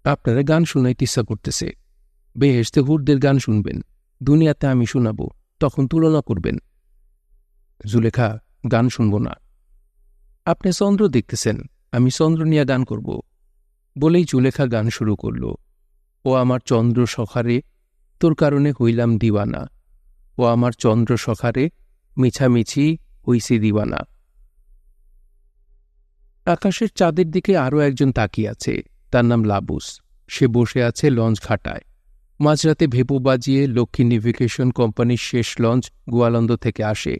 [SPEAKER 1] আপনারা গান শুনাইতে ইচ্ছা করতেছে। বেহেশতে হুরদের গান শুনবেন, দুনিয়াতে আমি শোনাব, তখন তুলনা করবেন। জুলেখা, গান শুনব না। আপনি চন্দ্র দেখতেছেন, আমি চন্দ্র নিয়ে গান করব। বলেই জুলেখা গান শুরু করল। ও আমার চন্দ্র সখারে, তোর কারণে হইলাম দিওয়ানা। ও আমার চন্দ্র সখারে, মিছামিছি হইছি দিওয়ানা। আকাশের চাঁদের দিকে আরও একজন তাকিয়ে আছে, তার নাম লাবুস। সে বসে আছে লঞ্চ ঘাটায়। মাঝরাতে ভেপু বাজিয়ে লক্ষ্মী নেভিগেশন কোম্পানির শেষ লঞ্চ গোয়ালন্দ থেকে আসে।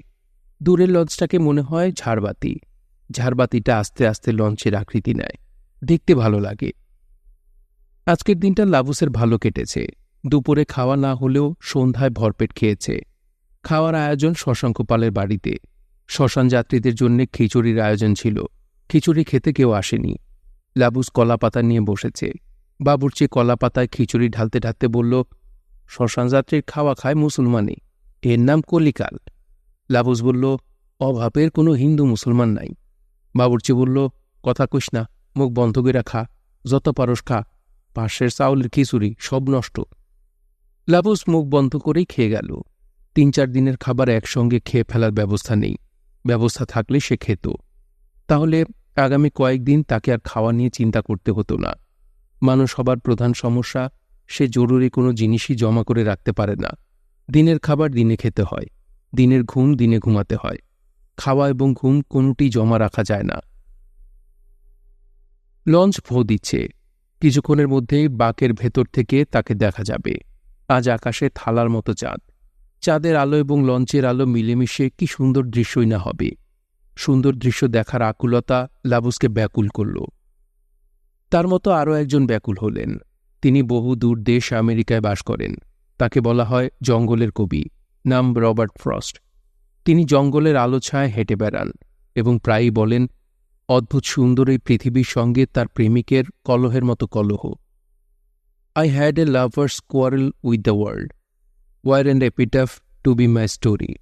[SPEAKER 1] দূরের লঞ্চটাকে মনে হয় ঝাড়বাতি। ঝাড়বাতিটা আস্তে আস্তে লঞ্চের আকৃতি নেয়, দেখতে ভালো লাগে। আজকের দিনটা লাবুসের ভালো কেটেছে। দুপুরে খাওয়া না হলেও সন্ধ্যায় ভরপেট খেয়েছে। খাওয়ার আয়োজন শশাঙ্ক পালের বাড়িতে। শ্মশান যাত্রীদের জন্য খিচুড়ির আয়োজন ছিল। খিচুড়ি খেতে কেউ আসেনি। লাবুস কলাপাতা নিয়ে বসেছে। বাবুর্চি কলাপাতায় খিচুড়ি ঢালতে ঢালতে বলল, শ্মশান যাত্রীর খাওয়া খায় মুসলমানি, এর নাম কলিকাল। লাবুস বলল, অভাবের কোনো হিন্দু মুসলমান নাই। বাবুর্চি বলল, কথা কইস না, মুখ বন্ধ করে খা, যত পারস খা, পাশের চাউলের খিচুড়ি সব নষ্ট। লাবুস মুখ বন্ধ করেই খেয়ে গেল। 3-4 দিনের খাবার একসঙ্গে খেয়ে ফেলার ব্যবস্থা নেই। ব্যবস্থা থাকলে সে খেত, তাহলে আগামী কয়েকদিন তাকে আর খাওয়া নিয়ে চিন্তা করতে হতো না। মানুষ হবার প্রধান সমস্যা সে জরুরি কোনো জিনিসই জমা করে রাখতে পারে না। দিনের খাবার দিনে খেতে হয়, দিনের ঘুম দিনে ঘুমাতে হয়। খাওয়া এবং ঘুম কোনোটি জমা রাখা যায় না। লঞ্চ ভোঁ দিচ্ছে। কিছুক্ষণের মধ্যেই বাঁকের ভেতর থেকে তাকে দেখা যাবে। আজ আকাশে থালার মতো চাঁদ। চাঁদের আলো এবং লঞ্চের আলো মিলেমিশে কি সুন্দর দৃশ্যই না হবে। সুন্দর দৃশ্য দেখার আকুলতা লাবুসকে ব্যাকুল করল। তার মতো আরও একজন ব্যাকুল হলেন। তিনি বহু দূর দেশ আমেরিকায় বাস করেন। তাকে বলা হয় জঙ্গলের কবি, নাম রবার্ট ফ্রস্ট। তিনি জঙ্গলের আলো ছায় হেঁটে বেড়ান এবং প্রায়ই বলেন, অদ্ভুত সুন্দর এই পৃথিবীর সঙ্গে তার প্রেমিকের কলহের মতো কলহ। I had a lover's quarrel with the world. Were an epitaph to be my story.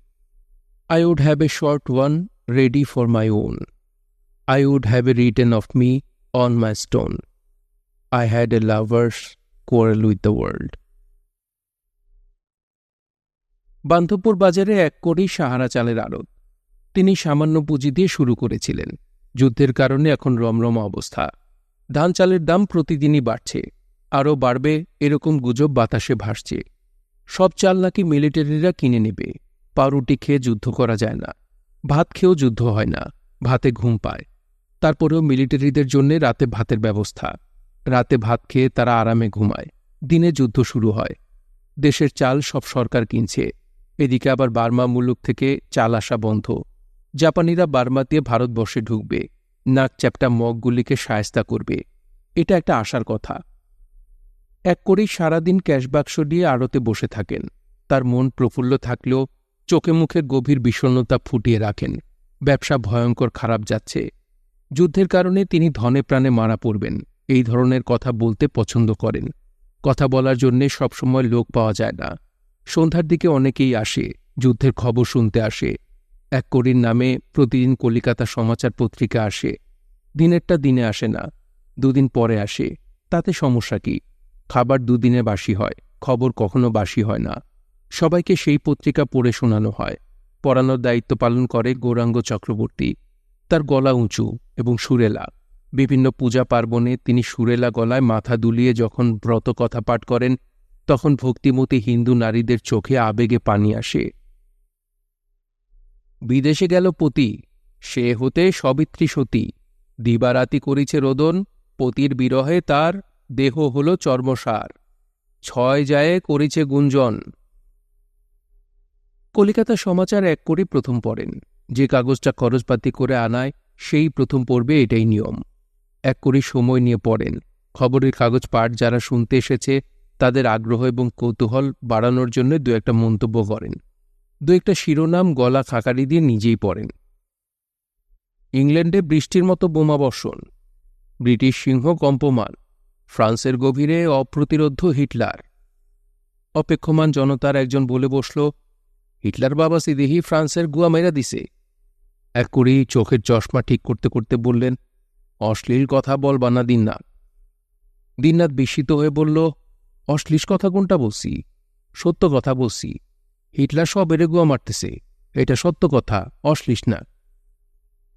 [SPEAKER 1] I would have a short one ready for my own. I would have a written of me on my stone. I had a lover's quarrel with the world. বান্ধবপুর বাজারে এক কোটি সাহারা চালের আড়ত। তিনি সামান্য পুঁজি দিয়ে শুরু করেছিলেন। যুদ্ধের কারণে এখন রমরমা অবস্থা। ধান চালের দাম প্রতিদিনই বাড়ছে, আরও বাড়বে এরকম গুজব বাতাসে ভাসছে। সব চাল নাকি মিলিটারিরা কিনে নেবে। পাউরুটি খেয়ে যুদ্ধ করা যায় না, ভাত খেয়েও যুদ্ধ হয় না, ভাতে ঘুম পায়। তারপরেও মিলিটারিদের জন্যে রাতে ভাতের ব্যবস্থা। রাতে ভাত খেয়ে তারা আরামে ঘুমায়, দিনে যুদ্ধ শুরু হয়। দেশের চাল সব সরকার কিনছে। এদিকে আবার বার্মা মুলুক থেকে চাল আসা বন্ধ। জাপানিরা বার্মা দিয়ে ভারতবর্ষে ঢুকবে, নাক চ্যাপ্টা মগগুলিকে শায়েস্তা করবে। এটা একটা আশার কথা। এক করেই সারাদিন ক্যাশবাক্স দিয়ে আড়তে বসে থাকেন। তার মন প্রফুল্ল থাকলেও চোখে মুখে গভীর বিষণ্ণতা ফুটিয়ে রাখেন। ব্যবসা ভয়ঙ্কর খারাপ যাচ্ছে। যুদ্ধের কারণে তিনি ধনে প্রাণে মারা পড়বেন, এই ধরনের কথা বলতে পছন্দ করেন। কথা বলার জন্যে সবসময় লোক পাওয়া যায় না। সন্ধ্যার দিকে অনেকেই আসে, যুদ্ধের খবর শুনতে আসে। এক করির নামে প্রতিদিন কলিকাতা সমাচার পত্রিকা আসে। দিনেরটা দিনে আসে না, দুদিন পরে আসে। তাতে সমস্যা কি? খাবার দুদিনে বাসি হয়, খবর কখনো বাসি হয় না। সবাইকে সেই পত্রিকা পড়ে শোনানো হয়। পড়ানোর দায়িত্ব পালন করে গৌরাঙ্গ চক্রবর্তী। তার গলা উঁচু এবং সুরেলা। বিভিন্ন পূজা পার্বণে তিনি সুরেলা গলায় মাথা দুলিয়ে যখন ব্রত কথা পাঠ করেন, তখন ভক্তিমতী হিন্দু নারীদের চোখে আবেগে পানি আসে। বিদেশে গেল পতি, সে হতে সবিত্রী সতী। দিবারাতি করিছে রোদন, পতির বিরহে তার দেহ হল চর্মসার। ছয় যায় করিছে গুঞ্জন। কলিকাতা সমাচার এক করে প্রথম পড়েন। যে কাগজটা খরচপাতি করে আনায় সেই প্রথম পড়বে, এটাই নিয়ম। এক করে সময় নিয়ে পড়েন। খবরের কাগজ পাঠ যারা শুনতে এসেছে তাদের আগ্রহ এবং কৌতূহল বাড়ানোর জন্য দু একটা মন্তব্য করেন। দু একটা শিরোনাম গলা খাকারি দিয়ে নিজেই পড়েন। ইংল্যান্ডে বৃষ্টির মতো বোমাবর্ষণ, ব্রিটিশ সিংহ কম্পমান, ফ্রান্সের গভীরে অপ্রতিরোধ্য হিটলার। অপেক্ষমান জনতার একজন বলে বসল, হিটলার বাবা সিদেহি ফ্রান্সের গুয়া মেরা দিছে। এক করেই চোখের চশমা ঠিক করতে করতে বললেন, অশ্লীল কথা বলবা না দিননাথ। দিননাথ বিস্মিত হয়ে বলল, অশ্লীল কথা কোনটা বলছি? সত্য কথা বলছি। হিটলার সব এরে গুয়া মারতেছে, এটা সত্য কথা, অশ্লীল না।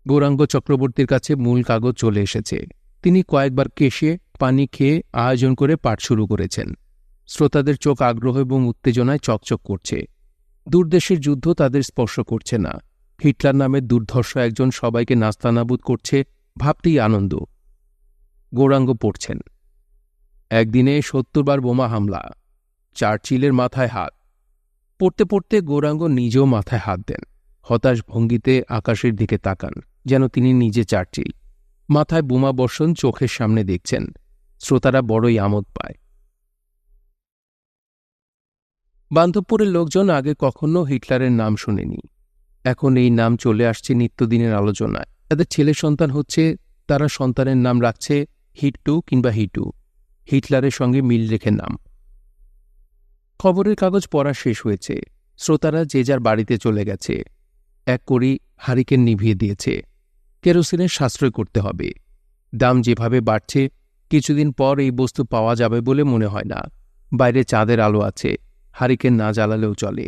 [SPEAKER 1] গৌরাঙ্গ চক্রবর্তীর কাছে মূল কাগজ চলে এসেছে। তিনি কয়েকবার কেশে পানি খেয়ে আয়োজন করে পাঠ শুরু করেছেন। শ্রোতাদের চোখ আগ্রহ এবং উত্তেজনায় চকচক করছে। দূরদেশের যুদ্ধ তাদের স্পর্শ করছে না। হিটলার নামের দুর্ধর্ষ একজন সবাইকে নাস্তানাবুদ করছে, ভাবতেই আনন্দ। গৌরাঙ্গ পড়ছেন, একদিনে ৭০ বার বোমা হামলা, চার্চিলের মাথায় হাত। পড়তে পড়তে গৌরাঙ্গ নিজেও মাথায় হাত দেন। হতাশ ভঙ্গিতে আকাশের দিকে তাকান, যেন তিনি নিজে চার্চিল। মাথায় বোমা বর্ষণ চোখের সামনে দেখছেন। শ্রোতারা বড়ই আমোদ পায়। বান্ধবপুরের লোকজন আগে কখনো হিটলারের নাম শোনেনি। এখন এই নাম চলে আসছে নিত্যদিনের আলোচনায়। তাদের ছেলে সন্তান হচ্ছে, তারা সন্তানের নাম রাখছে হিট্টু কিংবা হিটু, হিটলারের সঙ্গে মিল রেখে নাম। খবরের কাগজ পড়া শেষ হয়েছে। শ্রোতারা যে যার বাড়িতে চলে গেছে। এক করি হারিকেন নিভিয়ে দিয়েছে। কেরোসিনের সাশ্রয় করতে হবে। দাম যেভাবে বাড়ছে, কিছুদিন পর এই বস্তু পাওয়া যাবে বলে মনে হয় না। বাইরে চাঁদের আলো আছে, হারিকেন না জ্বালালেও চলে।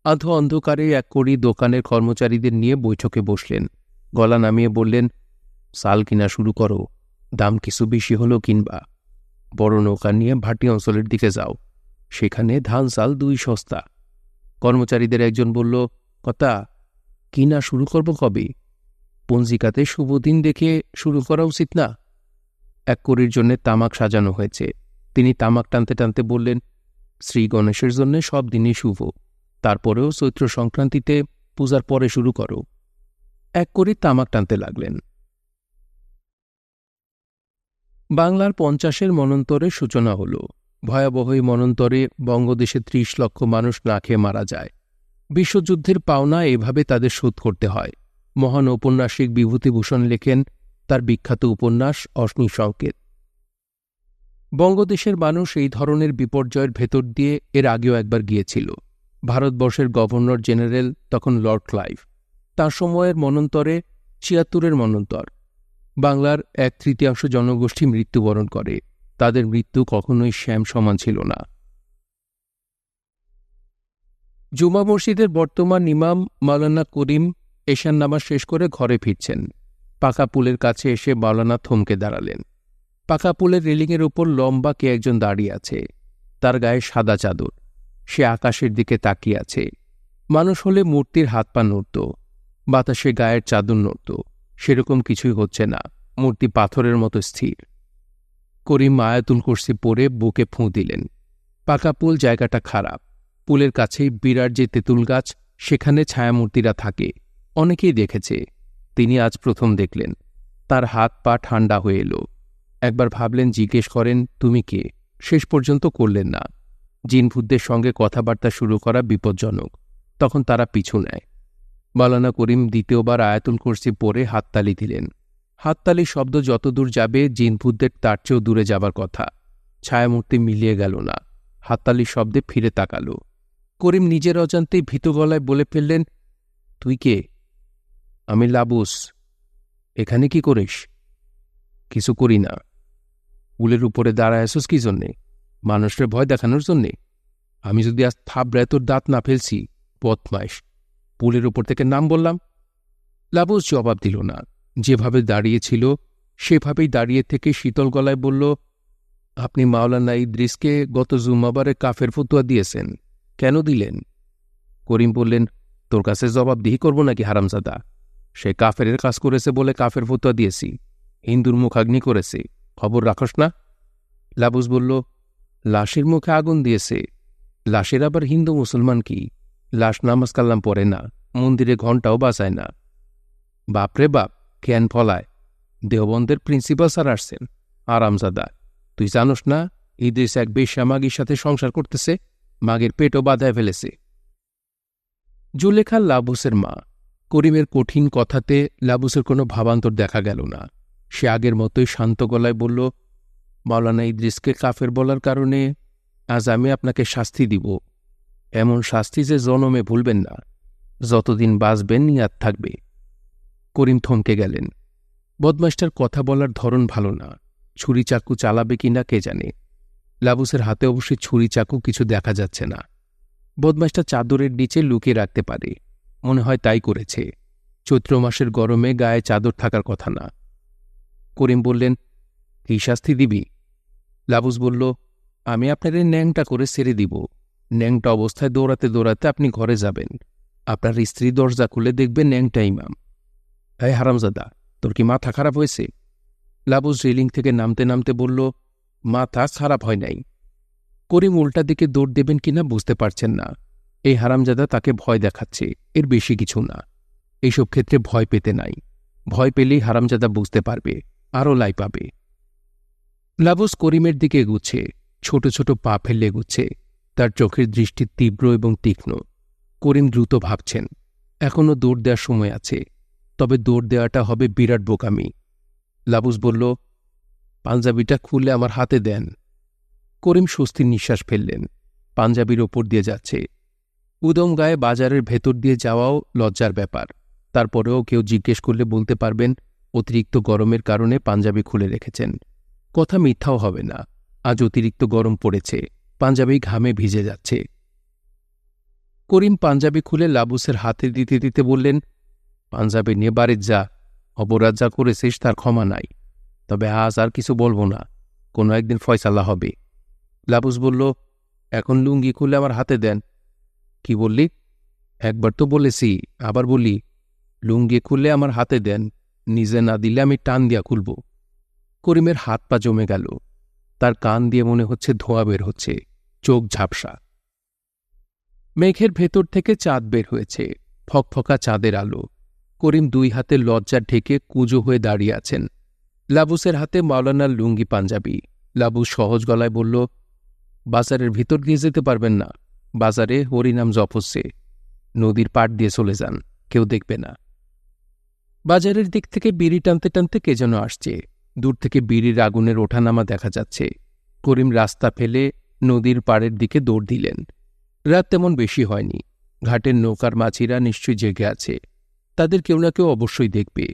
[SPEAKER 1] আধো অন্ধকারে এক করি দোকানের কর্মচারীদের নিয়ে বৈঠকে বসলেন। গলা নামিয়ে বললেন, সাল কিনা শুরু করো, দাম কিছু বেশি হলো কিনবা। বড় নৌকা নিয়ে ভাটি অঞ্চলের দিকে যাও, সেখানে ধান চাল 2 সস্তা। কর্মচারীদের একজন বলল, কথা কিনা শুরু করব কবে? পঞ্জিকাতে শুভ দিন দেখে শুরু করা উচিত না? এক কড়ির জন্য তামাক সাজানো হয়েছে। তিনি তামাক টানতে টানতে বললেন, শ্রী গণেশের জন্য সব দিনই শুভ, তারপরেও চৈত্র সংক্রান্তিতে পূজার পরে শুরু করো। এক কড়ি তামাক টানতে লাগলেন। বাংলার 50-এর মন্বন্তরের সূচনা হল। ভয়াবহ এই মন্বন্তরে বঙ্গদেশে 30 লক্ষ মানুষ না খেয়ে মারা যায়। বিশ্বযুদ্ধের পাওনা এভাবে তাদের শোধ করতে হয়। মহান ঔপন্যাসিক বিভূতিভূষণ লেখেন তার বিখ্যাত উপন্যাস অগ্নিসংকেত। বঙ্গদেশের মানুষ এই ধরনের বিপর্যয়ের ভেতর দিয়ে এর আগেও একবার গিয়েছিল। ভারতবর্ষের গভর্নর জেনারেল তখন লর্ড ক্লাইভ। তাঁর সময়ের মন্বন্তরে 76-এর মন্বন্তর। বাংলার 1/3 জনগোষ্ঠী মৃত্যুবরণ করে। তাদের মৃত্যু কখনোই শ্যাম সমান ছিল না। জুমা মসজিদের বর্তমান ইমাম মাওলানা করিম এশার নামাজ শেষ করে ঘরে ফিরছেন। পাকা পুলের কাছে এসে মাওলানা থমকে দাঁড়ালেন। পাকা পুলের রেলিংয়ের উপর লম্বা কে একজন দাঁড়িয়ে আছে। তার গায়ে সাদা চাদর। সে আকাশের দিকে তাকিয়ে আছে। মানুষ হলে মূর্তির হাত পা নড়ত, বাতাসে গায়ের চাদর নড়ত। সেরকম কিছুই হচ্ছে না। মূর্তি পাথরের মতো স্থির। করিম আয়াতুল কুরসি পড়ে বুকে ফুঁ দিলেন। পাকা পুল জায়গাটা খারাপ। পুলের কাছেই বিরাট যে তেঁতুল গাছ, সেখানে ছায়ামূর্তিরা থাকে। অনেকেই দেখেছে, তিনি আজ প্রথম দেখলেন। তার হাত পা ঠান্ডা হয়ে এলো। একবার ভাবলেন জিজ্ঞেস করেন, তুমি কে? শেষ পর্যন্ত করলেন না। জিনভূতদের সঙ্গে কথাবার্তা শুরু করা বিপজ্জনক। তখন তারা পিছু নেয়। মাওলানা করিম দ্বিতীয়বার আয়াতুল কুরসি পড়ে হাততালি দিলেন। হাততালির শব্দ যতদূর যাবে জিনভূতদের তার চেয়েও দূরে যাবার কথা। ছায়ামূর্তি মিলিয়ে গেল না। হাততালির শব্দে ফিরে তাকাল। করিম নিজের অজান্তেই ভীত গলায় বলে ফেললেন, তুই কে? আমি লাবুস। এখানে কি করিস? কিছু করি না। পুলের উপরে দাঁড়ায় আসুস কি জন্যে? মানুষের ভয় দেখানোর জন্যে? আমি যদি আজ থাবড়ায় তোর দাঁত না ফেলছি, বদমাইশ। পুলের উপর থেকে নাম বললাম। লাবুস জবাব দিল না। যেভাবে দাঁড়িয়েছিল সেভাবেই দাঁড়িয়ে থেকে শীতল গলায় বলল, আপনি মাওলানা ইদ্রিসকে গত জুম্মাবারে কাফের ফতুয়া দিয়েছেন। কেন দিলেন? করিম বললেন, তোর কাছে জবাবদিহি করব নাকি হারামজাদা? সে কাফেরের কাজ করেছে বলে কাফের ফতুয়া দিয়েছি। হিন্দুর মুখাগ্নি করেছে, খবর রাখস না? লাবুস বলল, লাশের মুখে আগুন দিয়েছে। লাশের আবার হিন্দু মুসলমান কি? লাশ নামাজ কাল্লাম পড়ে না, মন্দিরে ঘণ্টাও বাজায় না। বাপরে বাপ, জ্ঞান ফলায়। দেওবন্দের প্রিন্সিপাল স্যার আসছেন। আরামজাদা, তুই জানোস না ইদ্রিস এক বেশ্যা মাগির সাথে সংসার করতেছে? মাগের পেটও বাঁধায় ফেলেছে। জুলেখা লাবুসের মা। করিমের কঠিন কথাতে লাবুসের কোনো ভাবান্তর দেখা গেল না। সে আগের মতোই শান্ত গলায় বলল, মাওলানা ইদ্রিসকে কাফের বলার কারণে আজ আমি আপনাকে শাস্তি দিব। এমন শাস্তি যে জনমে ভুলবেন না। যতদিন বাঁচবেন নিয়াত থাকবে। করিম থমকে গেলেন। বদমাস্টার কথা বলার ধরন ভালো না। ছুরি চাকু চালাবে কিনা কে জানে। লাবুসের হাতে অবশ্যই ছুরি চাকু কিছু দেখা যাচ্ছে না। বদমাস্টার চাদরের নিচে লুকিয়ে রাখতে পারে। মনে হয় তাই করেছে। চৈত্র মাসের গরমে গায়ে চাদর থাকার কথা না। করিম বললেন, কি শাস্তি দিবি? লাবুস বলল, আমি আপনাদের ন্যাংটা করে ছেড়ে দিব। ন্যাংটা অবস্থায় দৌড়াতে দৌড়াতে আপনি ঘরে যাবেন। আপনার স্ত্রী দরজা খুলে দেখবেন ন্যাংটা ইমাম। হ্যাঁ হারামজাদা, তোর কি মাথা খারাপ হয়েছে? লাবুস রেলিং থেকে নামতে নামতে বলল, মাথা খারাপ হয় নাই। করিম উল্টা দিকে দৌড় দেবেন কিনা বুঝতে পারছেন না। এই হারামজাদা তাকে ভয় দেখাচ্ছে, এর বেশি কিছু না। এইসব ক্ষেত্রে ভয় পেতে নাই। ভয় পেলেই হারামজাদা বুঝতে পারবে, আরও লাই পাবে। লাবুস করিমের দিকে এগুচ্ছে, ছোট ছোট পা ফেললে এগুচ্ছে। তার চোখের দৃষ্টি তীব্র এবং তীক্ষ্ণ। করিম দ্রুত ভাবছেন, এখনও দৌড় দেওয়ার সময় আছে, তবে দৌড় দেওয়াটা হবে বিরাট বোকামি। লাবুস বলল, পাঞ্জাবিটা খুলে আমার হাতে দেন। করিম স্বস্তির নিঃশ্বাস ফেললেন। পাঞ্জাবির ওপর দিয়ে যাচ্ছে। উদম গায়ে বাজারের ভেতর দিয়ে যাওয়াও লজ্জার ব্যাপার। তারপরেও কেউ জিজ্ঞেস করলে বলতে পারবেন অতিরিক্ত গরমের কারণে পাঞ্জাবি খুলে রেখেছেন। কথা মিথ্যাও হবে না। আজ অতিরিক্ত গরম পড়েছে, পাঞ্জাবি ঘামে ভিজে যাচ্ছে। করিম পাঞ্জাবি খুলে লাবুসের হাতে দিতে দিতে বললেন, পাঞ্জাবি নিয়ে বাড়ির যা। অপরাধ যা করেছিস তার ক্ষমা নাই। তবে আজ আর কিছু বলবো না। কোনো একদিন ফয়সালা হবে। লাবুস বলল, এখন লুঙ্গি খুলে আমার হাতে দেন। কি বললি? একবার তো বলেছি, আবার বলি, লুঙ্গি খুলে আমার হাতে দেন, নিজে না দিলে আমি টান দিয়া খুলব। করিমের হাত পা জমে গেল। তার কান দিয়ে মনে হচ্ছে ধোঁয়া বের হচ্ছে, চোখ ঝাপসা। মেঘের ভেতর থেকে চাঁদ বের হয়েছে, ফকফকা চাঁদের আলো। করিম দুই হাতে লজ্জা ঢেকে কুঁজো হয়ে দাঁড়িয়ে আছেন। লাবুসের হাতে মাওলানার লুঙ্গি পাঞ্জাবি। লাবুস সহজ গলায় বলল, বাজারের ভিতর দিয়ে যেতে পারবেন না, বাজারে হরিনাম জপ হচ্ছে, নদীর পাড় দিয়ে চলে যান, কেউ দেখবে না। বাজারের দিক থেকে বিড়ি টানতে টানতে কে যেন আসছে। দূর থেকে বিড়ির আগুনের ওঠানামা দেখা যাচ্ছে। করিম রাস্তা ফেলে নদীর পাড়ের দিকে দৌড় দিলেন। রাত তেমন বেশি হয়নি। ঘাটের নৌকার মাঝিরা নিশ্চয়ই জেগে আছে, তাদের কেউ না কেউ অবশ্যই দেখবে।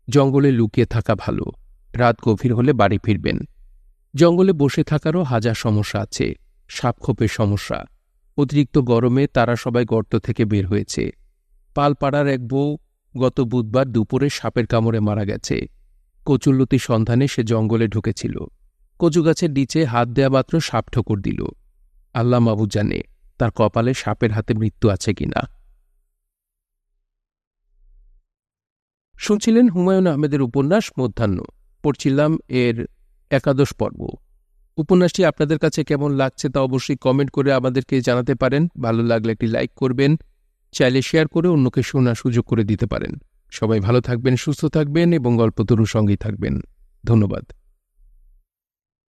[SPEAKER 1] জঙ্গলে লুকিয়ে থাকা ভালো, রাত গভীর হলে বাড়ি ফিরবেন। জঙ্গলে বসে থাকারও হাজার সমস্যা আছে। সাপখোপের সমস্যা, অতিরিক্ত গরমে তারা সবাই গর্ত থেকে বের হয়েছে। পালপাড়ার এক বউ গত বুধবার দুপুরে সাপের কামড়ে মারা গেছে। কচুল্লতি সন্ধানে সে জঙ্গলে ঢুকেছিল। কচু গাছের নিচে হাত দেয়া মাত্র সাপ ঠোকর দিল। আল্লাহ মাবুদ জানে তার কপালে সাপের হাতে মৃত্যু আছে কিনা। শুনছিলেন হুমায়ুন আহমেদের উপন্যাস মধ্যাহ্ন। পড়ছিলাম এর 11 পর্ব। উপন্যাসটি আপনাদের কাছে কেমন লাগছে তা অবশ্যই কমেন্ট করে আমাদেরকে জানাতে পারেন। ভালো লাগলে একটি লাইক করবেন, চাইলে শেয়ার করে অন্যকে শোনার সুযোগ করে দিতে পারেন। সবাই ভালো থাকবেন, সুস্থ থাকবেন এবং গল্পতরুর সঙ্গেই থাকবেন। ধন্যবাদ।